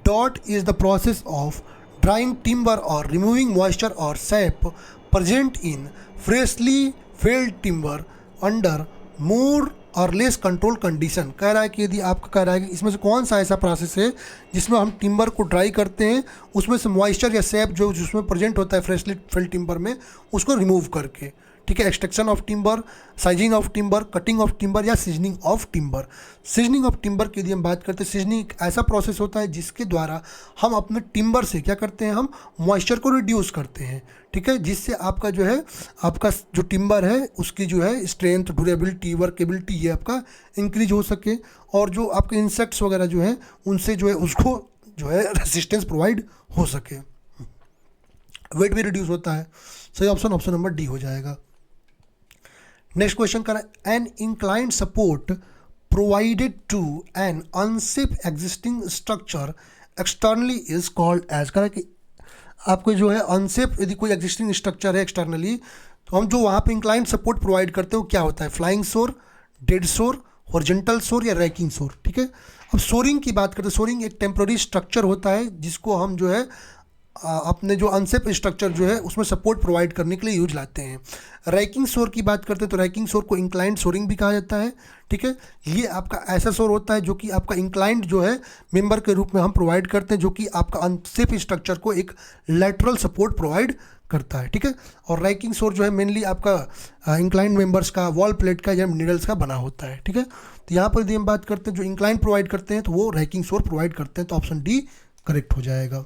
[SPEAKER 1] dot is the process of drying timber or removing moisture or sap present in freshly felled timber under more और लेस कंट्रोल कंडीशन। कह रहा है कि यदि आपका कह रहा है कि इसमें से कौन सा ऐसा प्रोसेस है जिसमें हम टिम्बर को ड्राई करते हैं, उसमें से मॉइस्चर या सैप जो जिसमें प्रेजेंट होता है फ्रेशली फेल्ड टिम्बर में, उसको रिमूव करके, ठीक है। Extraction of timber, sizing of timber, cutting of timber या seasoning of timber. Seasoning of timber की यदि हम बात करते हैं, सीजनिंग एक ऐसा प्रोसेस होता है जिसके द्वारा हम अपने टिम्बर से क्या करते हैं, हम मॉइस्चर को रिड्यूस करते हैं, ठीक है, जिससे आपका जो है आपका जो टिम्बर है उसकी जो है स्ट्रेंथ, ड्यूरेबिलिटी, वर्केबिलिटी ये आपका इंक्रीज हो सके, और जो आपके इंसेक्ट्स वगैरह जो हैं उनसे जो है उसको जो है रेसिस्टेंस प्रोवाइड हो सके। वेट भी रिड्यूस होता है। सही ऑप्शन ऑप्शन नंबर डी हो जाएगा। नेक्स्ट क्वेश्चन कर an inclined support provided to an unsafe existing structure externally is called as. कह कि आपको जो है अनसेफ यदि कोई एग्जिस्टिंग स्ट्रक्चर है एक्सटर्नली, तो हम जो वहाँ पे इंक्लाइंड सपोर्ट प्रोवाइड करते हैं वो क्या होता है, फ्लाइंग शोर, डेड शोर, हॉरिजॉन्टल शोर या रैकिंग शोर, ठीक है। अब शोरिंग की बात करते हैं, शोरिंग एक टेम्पररी स्ट्रक्चर होता है जिसको हम जो है अपने जो अनसेफ स्ट्रक्चर जो है उसमें सपोर्ट प्रोवाइड करने के लिए यूज लाते हैं। रैकिंग शोर की बात करते हैं तो रैकिंग शोर को इंक्लाइंड शोरिंग भी कहा जाता है, ठीक है। ये आपका ऐसा शोर होता है जो कि आपका इंक्लाइंड जो है मेंबर के रूप में हम प्रोवाइड करते हैं, जो कि आपका अनसेफ स्ट्रक्चर को एक लैटरल सपोर्ट प्रोवाइड करता है, ठीक है। और रैकिंग शोर जो है मेनली आपका इंक्लाइंड मेंबर्स का, वॉल प्लेट का या निडल्स का बना होता है, ठीक है। तो यहाँ पर यदि हम बात करते हैं जो इंक्लाइंड प्रोवाइड करते हैं तो वो रैकिंग शोर प्रोवाइड करते हैं, तो ऑप्शन डी करेक्ट हो जाएगा।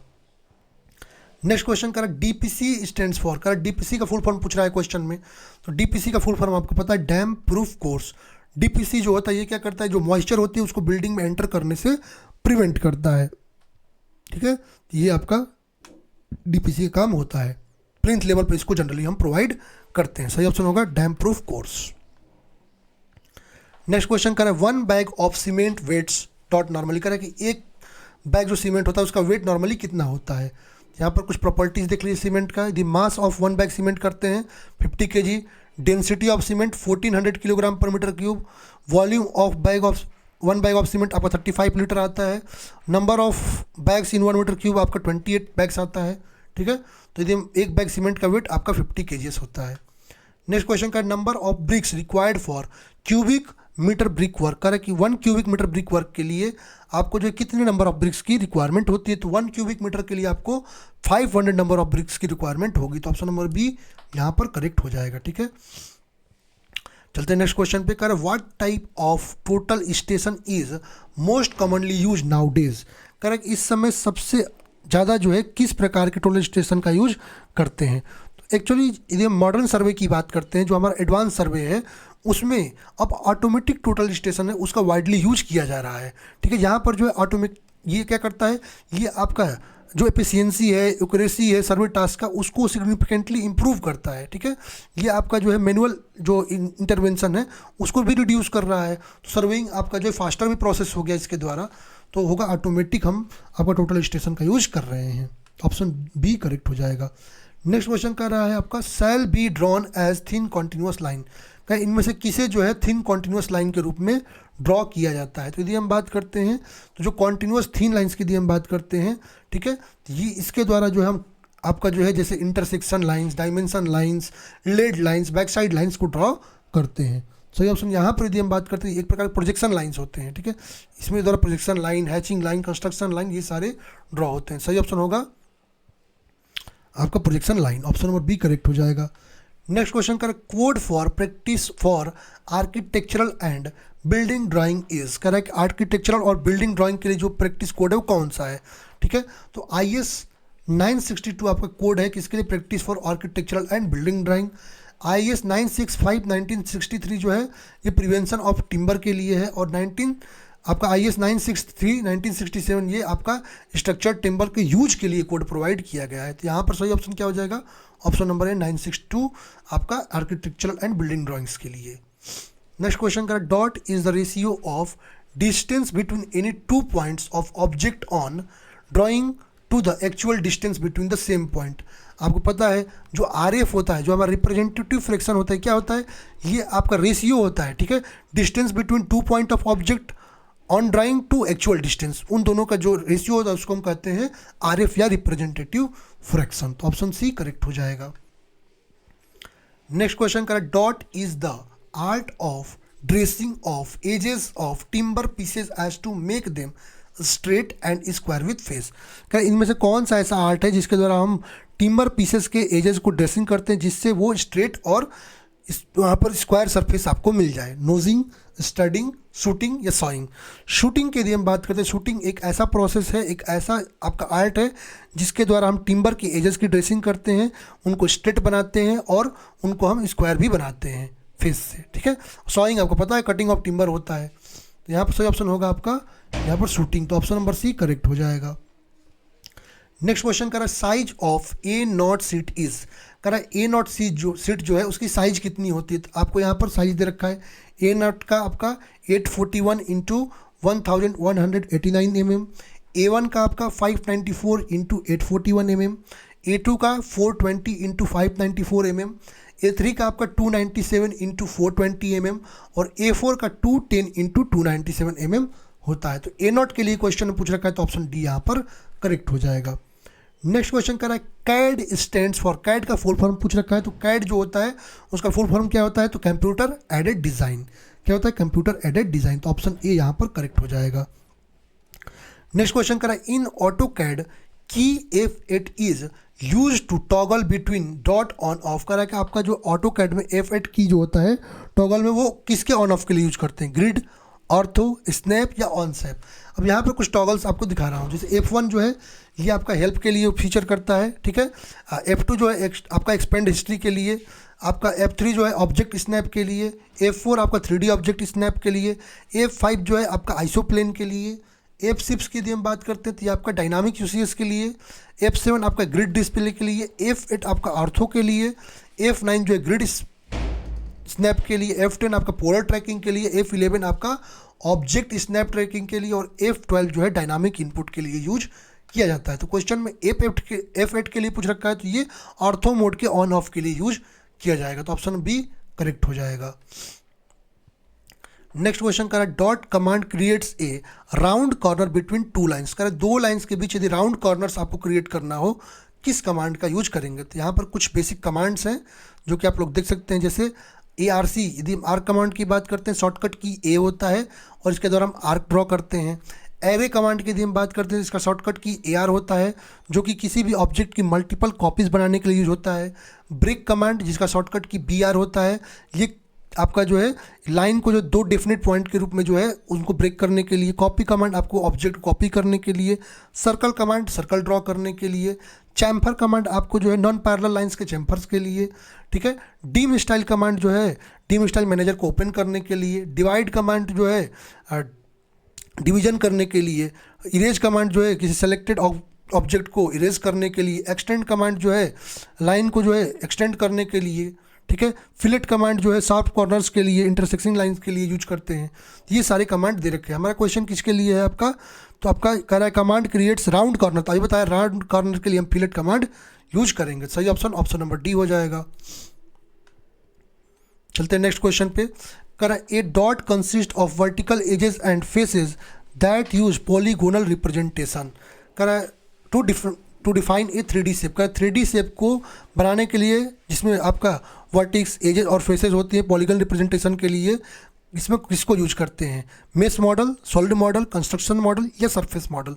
[SPEAKER 1] Next question correct DPC stands for. Correct DPC का फुल फॉर्म पूछ रहा है क्वेश्चन में, तो डीपीसी का फुल फॉर्म आपको पता है, डैम प्रूफ कोर्स। डीपीसी जो होता है ये क्या करता है, जो मॉइस्चर होती है उसको बिल्डिंग में एंटर करने से प्रिवेंट करता है, ठीक है। ये आपका डीपीसी का काम होता है, प्लिंथ लेवल पे इसको जनरली हम प्रोवाइड करते हैं। सही ऑप्शन होगा damp proof course. Next question करें one bag of cement weighs dot normally. करें कि एक बैग जो सीमेंट होता है उसका वेट नॉर्मली कितना होता है। यहाँ पर कुछ प्रॉपर्टीज देख लीजिए सीमेंट का। यदि mass of one bag cement करते हैं 50 kg, density of cement 1400 kilogram per metre cube, volume of one bag of cement आपका 35 लीटर आता है, number of bags in 1 metre cube आपका 28 बैग्स आता है, ठीक है। तो यदि एक बैग सीमेंट का वेट आपका 50 kgs होता है। नेक्स्ट क्वेश्चन का number of bricks required for cubic metre brick work. करें कि 1 क्यूबिक मीटर ब्रिक वर्क के लिए आपको जो कितने नंबर ऑफ ब्रिक्स की रिक्वायरमेंट होती है, तो 1 क्यूबिक मीटर के लिए आपको 500 नंबर ऑफ ब्रिक्स की रिक्वायरमेंट होगी, तो ऑप्शन नंबर बी यहाँ पर करेक्ट हो जाएगा, ठीक है। चलते हैं नेक्स्ट क्वेश्चन पे। करें what type of total station is most commonly use now days. करें इस समय सबसे ज़्यादा जो है किस प्रकार के टोटल स्टेशन का यूज करते हैं। तो एक्चुअली यदि हम मॉडर्न सर्वे की बात करते हैं, जो हमारा एडवांस सर्वे है उसमें अब ऑटोमेटिक टोटल स्टेशन है उसका वाइडली यूज किया जा रहा है, ठीक है। यहाँ पर जो है ऑटोमेटिक ये क्या करता है, ये आपका जो एफिशिएंसी है, एक्यूरेसी है सर्वे टास्क का, उसको सिग्निफिकेंटली इंप्रूव करता है, ठीक है। ये आपका जो है मैनुअल जो इंटरवेंशन है उसको भी रिड्यूस कर रहा है, तो सर्वेइंग आपका जो है फास्टर भी प्रोसेस हो गया इसके द्वारा, तो होगा ऑटोमेटिक हम आपका टोटल स्टेशन का यूज कर रहे हैं, ऑप्शन बी करेक्ट हो जाएगा। नेक्स्ट क्वेश्चन कर रहा है आपका shall be drawn as thin continuous line. क्या इनमें से किसे जो है थिन कॉन्टिन्यूस लाइन के रूप में ड्रॉ किया जाता है। तो यदि हम बात करते हैं तो जो कॉन्टिन्यूस थिन लाइंस की यदि हम बात करते हैं, ठीक है, तो ये इसके द्वारा जो है हम आपका जो है जैसे intersection lines, dimension lines, lead lines, back side lines को ड्रॉ करते हैं। सही ऑप्शन यहाँ पर यदि हम बात करते हैं एक प्रकार के प्रोजेक्शन लाइंस होते हैं, ठीक है, इसमें द्वारा projection line, hatching line, construction line ये सारे ड्रॉ होते हैं। सही ऑप्शन होगा आपका projection line, option number B correct हो जाएगा। नेक्स्ट क्वेश्चन कर code for practice for architectural and building drawing is. Correct architectural और बिल्डिंग ड्राइंग के लिए जो प्रैक्टिस कोड है वो कौन सा है, ठीक है। तो IS 962 आपका कोड है किसके लिए, practice for architectural and building drawing. IS 965 1963 जो है ये प्रिवेंशन ऑफ टिम्बर के लिए है, और आपका IS 963 1967 ये आपका स्ट्रक्चर टिम्बर के यूज के लिए कोड प्रोवाइड किया गया है। तो यहाँ पर सही ऑप्शन क्या हो जाएगा, ऑप्शन नंबर है 962 आपका आर्किटेक्चरल एंड बिल्डिंग ड्राइंग्स के लिए। नेक्स्ट क्वेश्चन का dot is the ratio of distance between any 2 points of object on drawing to the actual distance between the same point. आपको पता है जो RF होता है, जो हमारा रिप्रेजेंटेटिव फ्रैक्शन होता है, क्या होता है, ये आपका रेशियो होता है, ठीक है, distance between 2 point of object on drawing to actual distance, उन दोनों का जो रेशियो होता है उसको हम कहते हैं RF या रिप्रेजेंटेटिव फ्रैक्शन। तो ऑप्शन सी करेक्ट हो जाएगा। नेक्स्ट क्वेश्चन करें, dot is the art of dressing of edges of timber pieces as to make them straight and square with face. क्या इनमें से कौन सा ऐसा आर्ट है जिसके द्वारा हम टिम्बर पीसेस के एजेस को ड्रेसिंग करते हैं जिससे वो स्ट्रेट और वहाँ पर स्क्वायर सरफेस आपको मिल जाए? नोजिंग, स्टडिंग, शूटिंग या सॉइंग। शूटिंग के लिए हम बात करते हैं, शूटिंग एक ऐसा प्रोसेस है, एक ऐसा आपका आर्ट है जिसके द्वारा हम टिम्बर के एजेस की ड्रेसिंग करते हैं, उनको स्ट्रेट बनाते हैं और उनको हम स्क्वायर भी बनाते हैं फेस से, ठीक है। सॉइंग आपको पता है कटिंग ऑफ टिम्बर होता है। तो यहाँ पर सही ऑप्शन होगा आपका यहाँ पर शूटिंग। तो ऑप्शन नंबर सी करेक्ट हो जाएगा। नेक्स्ट क्वेश्चन करा, size of A not seat is, करा ए नॉट सीट जो है उसकी साइज कितनी होती है? तो आपको यहाँ पर साइज दे रखा है, ए नॉट का आपका 841 इंटू 1189 mm, A1 का आपका 594 इंटू 841 mm, A2 का 420 इंटू 594 mm, A3 का आपका 297 इंटू 420 mm और A4 का 210 इंटू 297 mm होता है। तो ए नॉट के लिए क्वेश्चन में पूछ रखा है तो ऑप्शन डी यहाँ पर करेक्ट हो जाएगा। नेक्स्ट क्वेश्चन कर रहा है, कैड स्टैंड्स फॉर, कैड का फुल फॉर्म पूछ रखा है। तो कैड जो होता है उसका फुल फॉर्म क्या होता है? तो कंप्यूटर एडेड डिज़ाइन। क्या होता है? Computer aided design. तो ऑप्शन ए यहाँ पर करेक्ट हो जाएगा। नेक्स्ट क्वेश्चन कर रहा है, इन ऑटो कैड की F8 is use to toggle between dot on off. कर रहा है कि आपका जो ऑटो कैड में F8 की जो होता है टॉगल में वो किसके ऑन ऑफ के लिए यूज करते हैं? ग्रिड, ऑर्थो, स्नैप या ऑन सैप। अब यहाँ पर कुछ टॉगल्स आपको दिखा रहा हूँ। जैसे F1 जो है ये आपका हेल्प के लिए फीचर करता है, ठीक है। F2 जो है आपका एक्सपेंड हिस्ट्री के लिए, आपका F3 जो है ऑब्जेक्ट स्नैप के लिए, F4 आपका 3D ऑब्जेक्ट स्नैप के लिए, F5 जो है आपका आइसोप्लेन के लिए, F6 की यदि हम बात करते हैं तो ये आपका डायनामिक यूसीएस के लिए, F7 आपका ग्रिड डिस्प्ले के लिए, F8 आपका ऑर्थो के लिए, F9 जो है ग्रिड स्नैप के लिए, F10 आपका पोलर ट्रैकिंग के लिए, F11 आपका ऑब्जेक्ट स्नैप ट्रैकिंग के लिए और F12 जो है डायनामिक इनपुट के लिए यूज किया जाता है। तो क्वेश्चन में F8 के लिए पूछ रखा है तो ये ऑर्थो मोड के ऑन ऑफ के लिए यूज किया जाएगा। तो ऑप्शन बी करेक्ट हो जाएगा। नेक्स्ट क्वेश्चन करा, dot command creates A round corner between two lines. करा दो लाइन्स के बीच यदि राउंड कॉर्नर्स आपको क्रिएट करना हो किस कमांड का यूज करेंगे? तो यहाँ पर कुछ बेसिक कमांड्स हैं जो कि आप लोग देख सकते हैं। जैसे ARC, यदि हम आर्क कमांड की बात करते हैं शॉर्टकट की A होता है और इसके द्वारा हम आर्क ड्रॉ करते हैं। एरे कमांड की यदि हम बात करते हैं इसका शॉर्टकट की AR होता है जो कि किसी भी ऑब्जेक्ट की मल्टीपल कॉपीज बनाने के लिए यूज होता है। ब्रेक कमांड जिसका शॉर्टकट की BR होता है, ये आपका जो है लाइन को जो दो डेफिनेट पॉइंट के रूप में जो है उनको ब्रेक करने के लिए। कॉपी कमांड आपको ऑब्जेक्ट कॉपी करने के लिए। सर्कल कमांड सर्कल ड्रॉ करने के लिए। चैम्फर कमांड आपको जो है नॉन पैरेलल लाइंस के चैम्फर्स के लिए, ठीक है। डीम स्टाइल कमांड जो है डीम स्टाइल मैनेजर को ओपन करने के लिए। डिवाइड कमांड जो है डिवीजन करने के लिए। इरेज कमांड जो है किसी सेलेक्टेड ऑब्जेक्ट को इरेज करने के लिए। एक्सटेंड कमांड जो है लाइन को जो है एक्सटेंड करने के लिए, ठीक है। फिलेट कमांड जो है सॉफ्ट कॉर्नर्स के लिए, इंटरसेक्शन लाइंस के लिए यूज करते हैं। ये सारे कमांड दे रखे हैं। हमारा क्वेश्चन किसके लिए है आपका? तो आपका कह रहा है कमांड क्रिएट्स राउंड कॉर्नर। तो अभी बताया राउंड कॉर्नर के लिए हम फिलेट कमांड यूज करेंगे। सही ऑप्शन नंबर डी हो जाएगा। चलते हैं नेक्स्ट क्वेश्चन पे। कह रहा है a dot consist of vertical edges and faces that use polygonal representation. कह रहा है to define a 3D shape. का 3D शेप को बनाने के लिए जिसमें आपका वर्टिक्स, एजेस और फेसेस होती हैं पॉलीगोनल रिप्रेजेंटेशन के लिए, इसमें किसको यूज करते हैं? Mesh model, solid model, construction model या सरफेस मॉडल।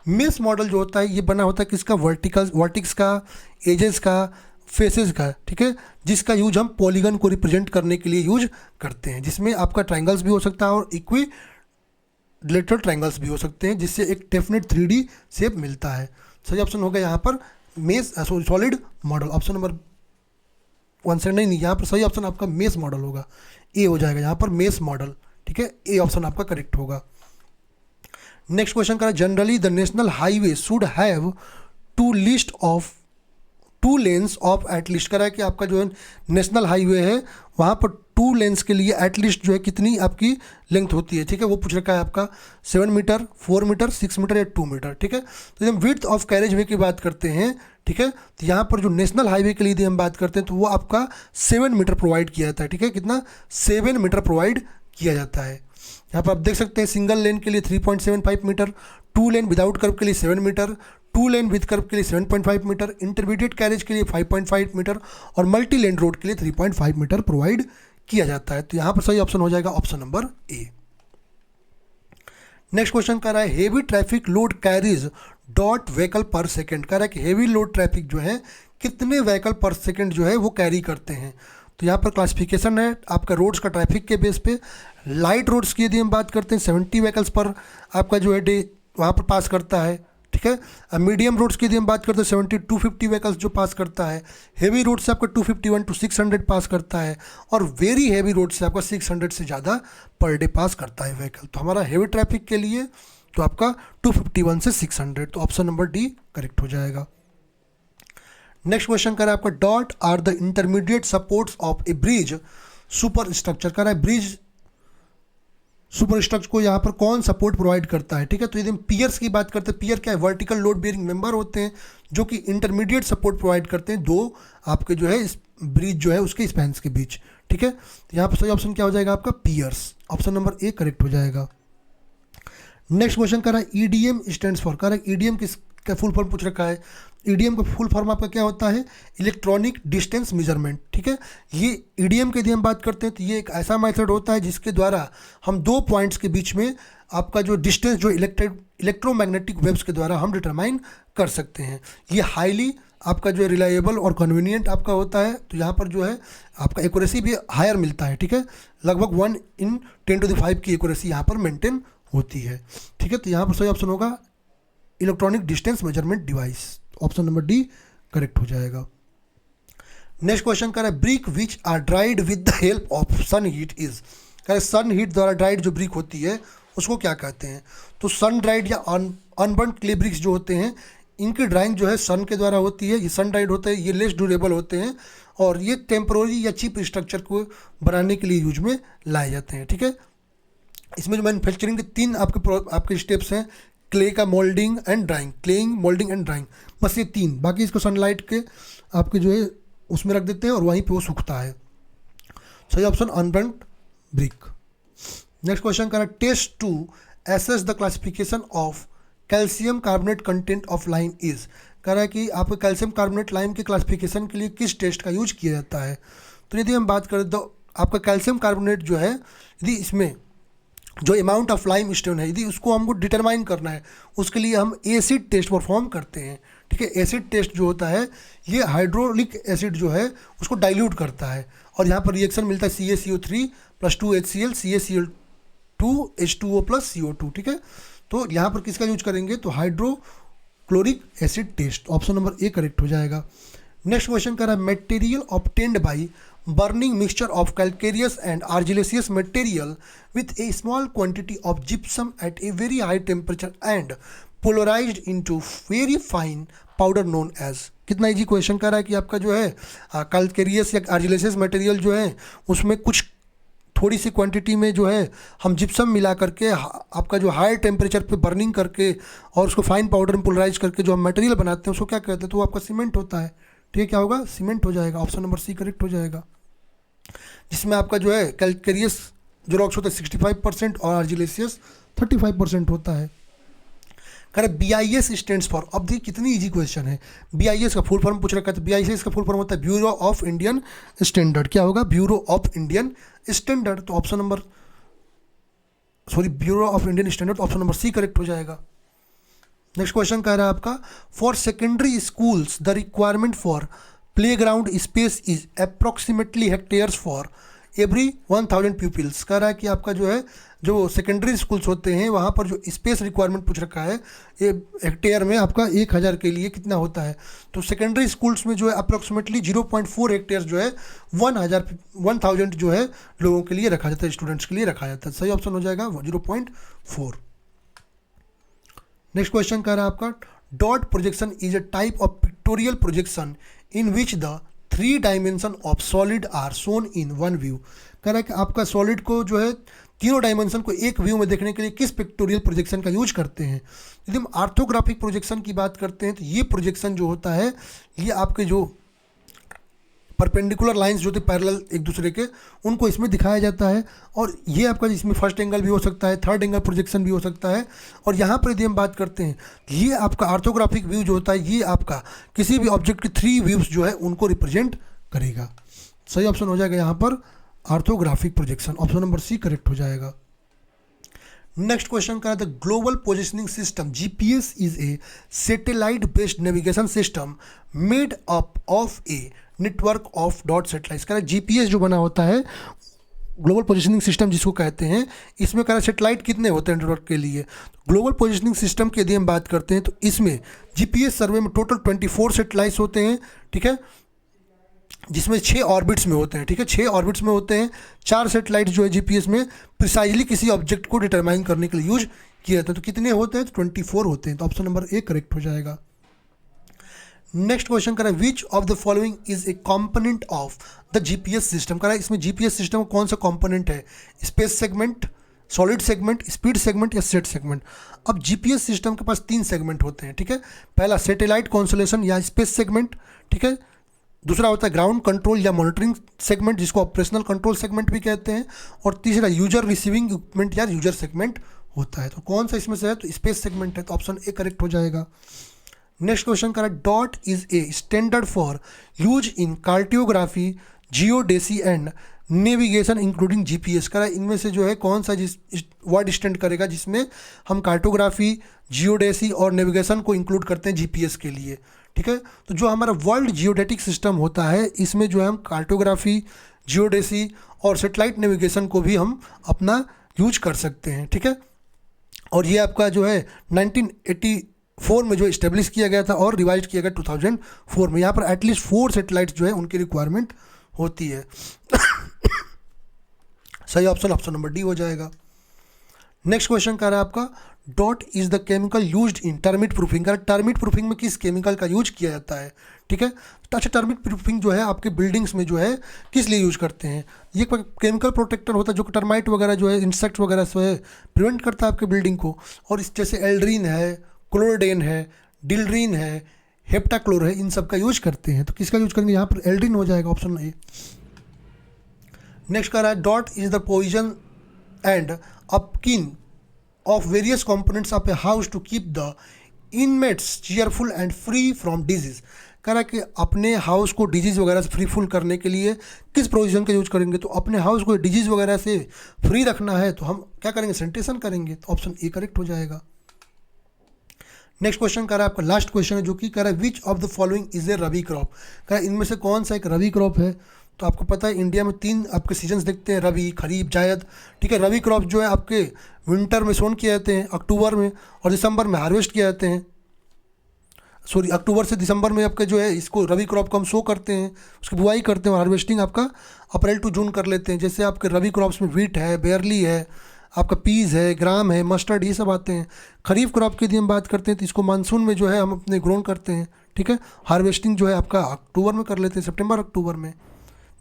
[SPEAKER 1] मेश मॉडल जो होता है ये बना होता है किसका? वर्टिक्स का, एजेस का, फेसेस का, ठीक है, जिसका यूज हम पॉलीगन को रिप्रेजेंट करने के लिए यूज करते हैं, जिसमें आपका ट्राइंगल्स भी हो सकता है और इक्विलेटरल ट्राइंगल्स भी हो सकते हैं, जिससे एक डेफिनेट 3D शेप मिलता है। सही ऑप्शन होगा यहाँ पर mesh solid model. Option number 1 से नहीं, यहाँ पर सही ऑप्शन आपका मेश मॉडल होगा, ए हो जाएगा यहाँ पर मेश मॉडल, ठीक है। ए ऑप्शन आपका करेक्ट होगा। नेक्स्ट क्वेश्चन करा, generally the national highway should have two lanes of at least. करा है कि आपका जो है नेशनल हाईवे है वहाँ पर 2 लेन्स के लिए एटलीस्ट जो है कितनी आपकी लेंथ होती है, ठीक है। वो पूछ रखा है आपका 7 मीटर, 4 मीटर, 6 मीटर या 2 मीटर, ठीक है। तो जब विड्थ ऑफ कैरेज वे की बात करते हैं, ठीक है, तो यहाँ पर जो नेशनल हाईवे के लिए यदि हम बात करते हैं तो वो आपका 7 मीटर प्रोवाइड किया जाता है, ठीक है। कितना? 7 मीटर प्रोवाइड किया जाता है। यहाँ पर आप देख सकते हैं सिंगल लेन के लिए 3.75 मीटर, 2 लेन विदाउट कर्व के लिए 7 मीटर, 2 लेन विद कर्व के लिए 7.5 मीटर, इंटरमीडिएट कैरेज के लिए 5.5 मीटर और मल्टी लेन रोड के लिए 3.5 मीटर प्रोवाइड किया जाता है। तो यहाँ पर सही ऑप्शन हो जाएगा option number A. Next question कह रहा है heavy traffic load carries dot vehicle पर सेकेंड। कह रहा है कि हेवी लोड ट्रैफिक जो है कितने व्हीकल पर सेकेंड जो है वो कैरी करते हैं। तो यहाँ पर क्लासिफिकेशन है आपका रोड्स का ट्रैफिक के बेस पे। लाइट रोड्स की यदि हम बात करते हैं 70 व्हीकल्स पर आपका जो है डे वहाँ पर पास करता है, ठीक है। मीडियम रोड्स की यदि हम बात करते हैं 70 टू 50 व्हीकल्स जो पास करता है। हेवी रोड से आपका 251 टू 600 पास करता है और वेरी हेवी रोड से आपका 600 से ज़्यादा पर डे पास करता है व्हीकल। तो हमारा हेवी ट्रैफिक के लिए तो आपका 251 से 600, तो ऑप्शन नंबर डी करेक्ट हो जाएगा। नेक्स्ट क्वेश्चन कर रहा है आपका dot are the intermediate supports of A bridge super structure. कर रहा है ब्रिज सुपर स्ट्रक्चर को यहाँ पर कौन सपोर्ट प्रोवाइड करता है, ठीक है। तो यदि हम पियर्स की बात करते हैं, पियर क्या है, वर्टिकल लोड बेयरिंग मेंबर होते हैं जो कि इंटरमीडिएट सपोर्ट प्रोवाइड करते हैं दो आपके जो है इस ब्रिज जो है उसके स्पैन्स के बीच, ठीक है। तो यहाँ पर सही ऑप्शन क्या हो जाएगा आपका piers, option number A correct हो जाएगा। नेक्स्ट क्वेश्चन कर रहा है ईडीएम स्टैंड्स फॉर। कर रहा है ईडीएम किसका फुल फॉर्म पूछ रखा है। ईडीएम का फुल फॉर्म आपका क्या होता है, इलेक्ट्रॉनिक डिस्टेंस मेजरमेंट, ठीक है। ये ईडीएम की यदि हम बात करते हैं तो ये एक ऐसा मेथड होता है जिसके द्वारा हम दो पॉइंट्स के बीच में आपका जो डिस्टेंस जो इलेक्ट्रोमैग्नेटिक वेव्स के द्वारा हम डिटरमाइन कर सकते हैं। ये हाईली आपका जो है रिलायबल और कन्वीनियंट आपका होता है। तो यहाँ पर जो है आपका एक्यूरेसी भी हायर मिलता है, ठीक है। लगभग 1/10⁵ की एक्यूरेसी यहाँ पर मेंटेन होती है, ठीक है। तो यहाँ पर सही ऑप्शन होगा electronic distance measurement device, option number D correct हो जाएगा। नेक्स्ट क्वेश्चन कर रहा है brick which are dried with the help of sun heat is. कह रहा है सन हीट द्वारा ड्राइड जो ब्रिक होती है उसको क्या कहते हैं। तो सन ड्राइड या अनबर्न्ड क्ले ब्रिक्स जो होते हैं इनकी ड्राइंग जो है सन के द्वारा होती है। ये सन ड्राइड होते हैं, ये लेस ड्यूरेबल होते हैं और ये टेम्पररी या चीप स्ट्रक्चर को बनाने के लिए यूज में लाए जाते हैं, ठीक है। इसमें जो मैन्युफैक्चरिंग के तीन आपके स्टेप्स हैं, क्ले का moulding and drying, claying moulding and drying, बस ये तीन। बाकी इसको सनलाइट के आपके जो है उसमें रख देते हैं और वहीं पे वो सूखता है। सही option unburned brick. Next question कर रहा है test to assess the classification of calcium carbonate content of lime is. कह रहा है कि आपको कैल्शियम कार्बोनेट लाइम के क्लासिफिकेशन के लिए किस टेस्ट का यूज किया जाता है। तो यदि हम बात करें तो आपका कैल्शियम कार्बोनेट जो है यदि इसमें जो अमाउंट ऑफ लाइम स्टोन है यदि उसको हमको डिटरमाइन करना है उसके लिए हम एसिड टेस्ट परफॉर्म करते हैं, ठीक है। एसिड टेस्ट जो होता है ये हाइड्रोलिक एसिड जो है उसको डाइल्यूट करता है और यहाँ पर रिएक्शन मिलता है CaCO3 + 2HCl CaCl2 H2O + CO2, ठीक है। तो यहाँ पर किसका यूज करेंगे तो hydrochloric acid test, option number A correct हो जाएगा। नेक्स्ट क्वेश्चन कर रहा है material obtained by burning mixture of calcareous and argillaceous material with a small quantity of gypsum at a very high temperature and polarized into very fine powder known as। कितना easy question कर रहा है कि आपका जो है calcareous या argillaceous material जो है उसमें कुछ थोड़ी सी क्वांटिटी में जो है हम जिप्सम मिला करके आपका जो हाई टेम्परेचर पे बर्निंग करके और उसको फाइन पाउडर में पोलराइज करके जो हम मटेरियल बनाते हैं उसको क्या कहते हैं, तो वो आपका सीमेंट होता है, ठीक है। क्या होगा सीमेंट हो जाएगा, ऑप्शन नंबर सी करेक्ट हो जाएगा। जिसमें आपका जो है कैल्केरियस जो रॉक्स होता है 65% और आर्जिलेसियस 35% होता है। कह रहे BIS स्टैंड्स फॉर। अब देखिए कितनी इजी क्वेश्चन है। BIS का फुल फॉर्म पूछ रखा है तो BIS का फुल फॉर्म होता है ब्यूरो ऑफ इंडियन स्टैंडर्ड। क्या होगा ब्यूरो ऑफ इंडियन स्टैंडर्ड, तो option number bureau of Indian standard, option number C correct हो जाएगा। नेक्स्ट क्वेश्चन कह रहा है आपका for secondary schools the requirement for playground space is approximately hectares for every 1000 peoples. कह रहा है कि आपका जो है जो सेकेंडरी स्कूल्स होते हैं वहाँ पर जो स्पेस रिक्वायरमेंट पूछ रखा है ये हेक्टेयर में आपका 1000 के लिए कितना होता है। तो सेकेंडरी स्कूल्स में जो है अप्रॉक्सीमेटली 0.4 हेक्टेयर जो है 1000 जो है लोगों के लिए रखा जाता है, स्टूडेंट्स के लिए रखा जाता है। सही ऑप्शन हो जाएगा 0.4। नेक्स्ट क्वेश्चन कह रहा है आपका dot projection is a type of pictorial projection in which the 3 dimension of solid are shown in one view. कह रहा है कि आपका सॉलिड को जो है तीनों डायमेंशन को एक व्यू में देखने के लिए किस पिक्टोरियल प्रोजेक्शन का यूज करते हैं। यदि हम आर्थोग्राफिक प्रोजेक्शन की बात करते हैं तो ये प्रोजेक्शन जो होता है ये आपके जो परपेंडिकुलर लाइंस जो थे पैरेलल एक दूसरे के, उनको इसमें दिखाया जाता है। और ये आपका इसमें फर्स्ट एंगल भी हो सकता है, थर्ड एंगल प्रोजेक्शन भी हो सकता है। और यहाँ पर यदि हम बात करते हैं, ये आपका ऑर्थोग्राफिक व्यू जो होता है, ये आपका किसी भी ऑब्जेक्ट के 3 व्यूज जो है उनको रिप्रेजेंट करेगा। सही ऑप्शन हो जाएगा यहाँ पर orthographic projection, option number C correct हो जाएगा। नेक्स्ट क्वेश्चन का the global positioning system GPS is a satellite based navigation system made up of a network of dot satellites. कह रहा है जीपीएस जो बना होता है, ग्लोबल पोजिशनिंग सिस्टम जिसको कहते हैं, इसमें कह रहा है सैटेलाइट कितने होते हैं नेटवर्क के लिए। ग्लोबल पोजिशनिंग सिस्टम की यदि हम बात करते हैं तो इसमें जीपीएस सर्वे में टोटल 24 सैटेलाइट्स होते हैं, ठीक है, जिसमें 6 ऑर्बिट्स में होते हैं, ठीक है, 6 ऑर्बिट्स में होते हैं। 4 सैटेलाइट जो है जीपीएस में प्रिसाइजली किसी ऑब्जेक्ट को डिटरमाइन करने के लिए यूज किया जाता है। तो कितने होते हैं? तो 24 होते हैं। तो ऑप्शन नंबर ए करेक्ट हो जाएगा। नेक्स्ट क्वेश्चन करा विच of the following is A component of the GPS system. करा इसमें जीपीएस सिस्टम कौन सा कंपोनेंट है? Space segment, solid segment, speed segment या सेट सेगमेंट। अब जीपीएस सिस्टम के पास 3 सेगमेंट होते हैं, ठीक है। पहला सैटेलाइट कॉन्स्टलेशन या स्पेस सेगमेंट, ठीक है। दूसरा होता है ग्राउंड कंट्रोल या मॉनिटरिंग सेगमेंट, जिसको ऑपरेशनल कंट्रोल सेगमेंट भी कहते हैं। और तीसरा यूजर रिसीविंग इक्विपमेंट या यूजर सेगमेंट होता है। तो कौन सा इसमें से है? तो स्पेस सेगमेंट है। तो ऑप्शन ए करेक्ट हो जाएगा। नेक्स्ट क्वेश्चन करा dot is a standard for use in cartography, geodesy and navigation including GPS. करा इनमें से जो है कौन सा जिस वर्ड स्टैंड करेगा जिसमें हम कार्टोग्राफी, जियोडेसी और नेविगेशन को इंक्लूड करते हैं जीपीएस के लिए, ठीक है। तो जो हमारा वर्ल्ड जियोडेटिक सिस्टम होता है, इसमें जो है हम कार्टोग्राफी, जियोडेसी और सैटेलाइट नेविगेशन को भी हम अपना यूज कर सकते हैं, ठीक है। और ये आपका जो है 1984 में जो इस्टेब्लिश किया गया था और रिवाइज किया गया 2004 में। यहाँ पर एटलीस्ट 4 सैटेलाइट्स जो है उनकी रिक्वायरमेंट होती है। सही ऑप्शन ऑप्शन नंबर डी हो जाएगा। नेक्स्ट क्वेश्चन कह रहा है आपका dot is the chemical used in termite proofing. Termite proofing में किस केमिकल का यूज किया जाता है, ठीक है। तो अच्छा, टर्मिट प्रूफिंग जो है आपके बिल्डिंग्स में जो है किस लिए यूज करते हैं? ये केमिकल प्रोटेक्टर होता है जो टर्माइट वगैरह जो है, इंसेक्ट वगैरह से प्रिवेंट करता है आपके बिल्डिंग को। और इस जैसे एल्ड्रीन है, क्लोरोडेन है, डिल्ड्रीन है, हेप्टाक्लोर है, इन सब का यूज करते हैं। तो किसका यूज करेंगे? यहाँ पर एल्ड्रीन हो जाएगा, ऑप्शन ए। नेक्स्ट कह रहा है dot is the position and upkeep of various components of a house to keep the inmates cheerful and free from disease। कह रहा है कि अपने हाउस को डिजीज़ वगैरह से फ्री फुल करने के लिए किस प्रोविजन का यूज करेंगे? तो अपने हाउस को डिजीज़ वगैरह से फ्री रखना है तो हम क्या करेंगे? सैनिटेशन करेंगे। तो ऑप्शन ए करेक्ट हो जाएगा। नेक्स्ट क्वेश्चन कह रहा है आपका लास्ट क्वेश्चन है जो कि कह रहा है विच of the following is A rabi crop. कह रहा है इनमें से कौन सा एक रबी क्रॉप है? तो आपको पता है इंडिया में 3 आपके सीजन्स देखते हैं, रबी, खरीफ, जायद, ठीक है। रबी क्रॉप जो है आपके विंटर में सोन किए जाते हैं, अक्टूबर में और दिसंबर में हार्वेस्ट किए जाते हैं। सॉरी, अक्टूबर से दिसंबर में आपके जो है इसको रबी क्रॉप को हम सो करते हैं, उसकी बुआई करते हैं और हार्वेस्टिंग आपका अप्रैल टू जून कर लेते हैं। जैसे आपके रबी क्रॉप्स में व्हीट है, बेयरली है, आपका पीज़ है, ग्राम है, मस्टर्ड, ये सब आते हैं। खरीफ क्रॉप की यदि हम बात करते हैं तो इसको मानसून में जो है हम अपने ग्रोन करते हैं, ठीक है। हार्वेस्टिंग जो है आपका अक्टूबर में कर लेते हैं, सितंबर अक्टूबर में।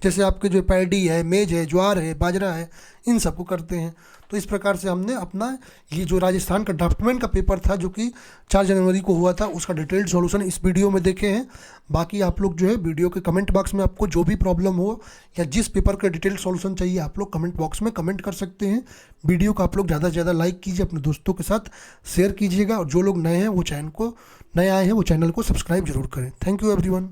[SPEAKER 1] जैसे आपके जो पैडी है, मेज है, ज्वार है, बाजरा है, इन सबको करते हैं। तो इस प्रकार से हमने अपना ये जो राजस्थान का ड्राफ्टमैन का पेपर था जो कि 4 जनवरी को हुआ था, उसका डिटेल्ड सॉल्यूशन इस वीडियो में देखे हैं। बाकी आप लोग जो है वीडियो के कमेंट बॉक्स में आपको जो भी प्रॉब्लम हो या जिस पेपर का डिटेल्ड सॉल्यूशन चाहिए आप लोग कमेंट बॉक्स में कमेंट कर सकते हैं। वीडियो को आप लोग ज़्यादा से ज़्यादा लाइक कीजिए, अपने दोस्तों के साथ शेयर कीजिएगा और जो लोग नए हैं वो चैनल को नए आए हैं वो चैनल को सब्सक्राइब जरूर करें। Thank you everyone.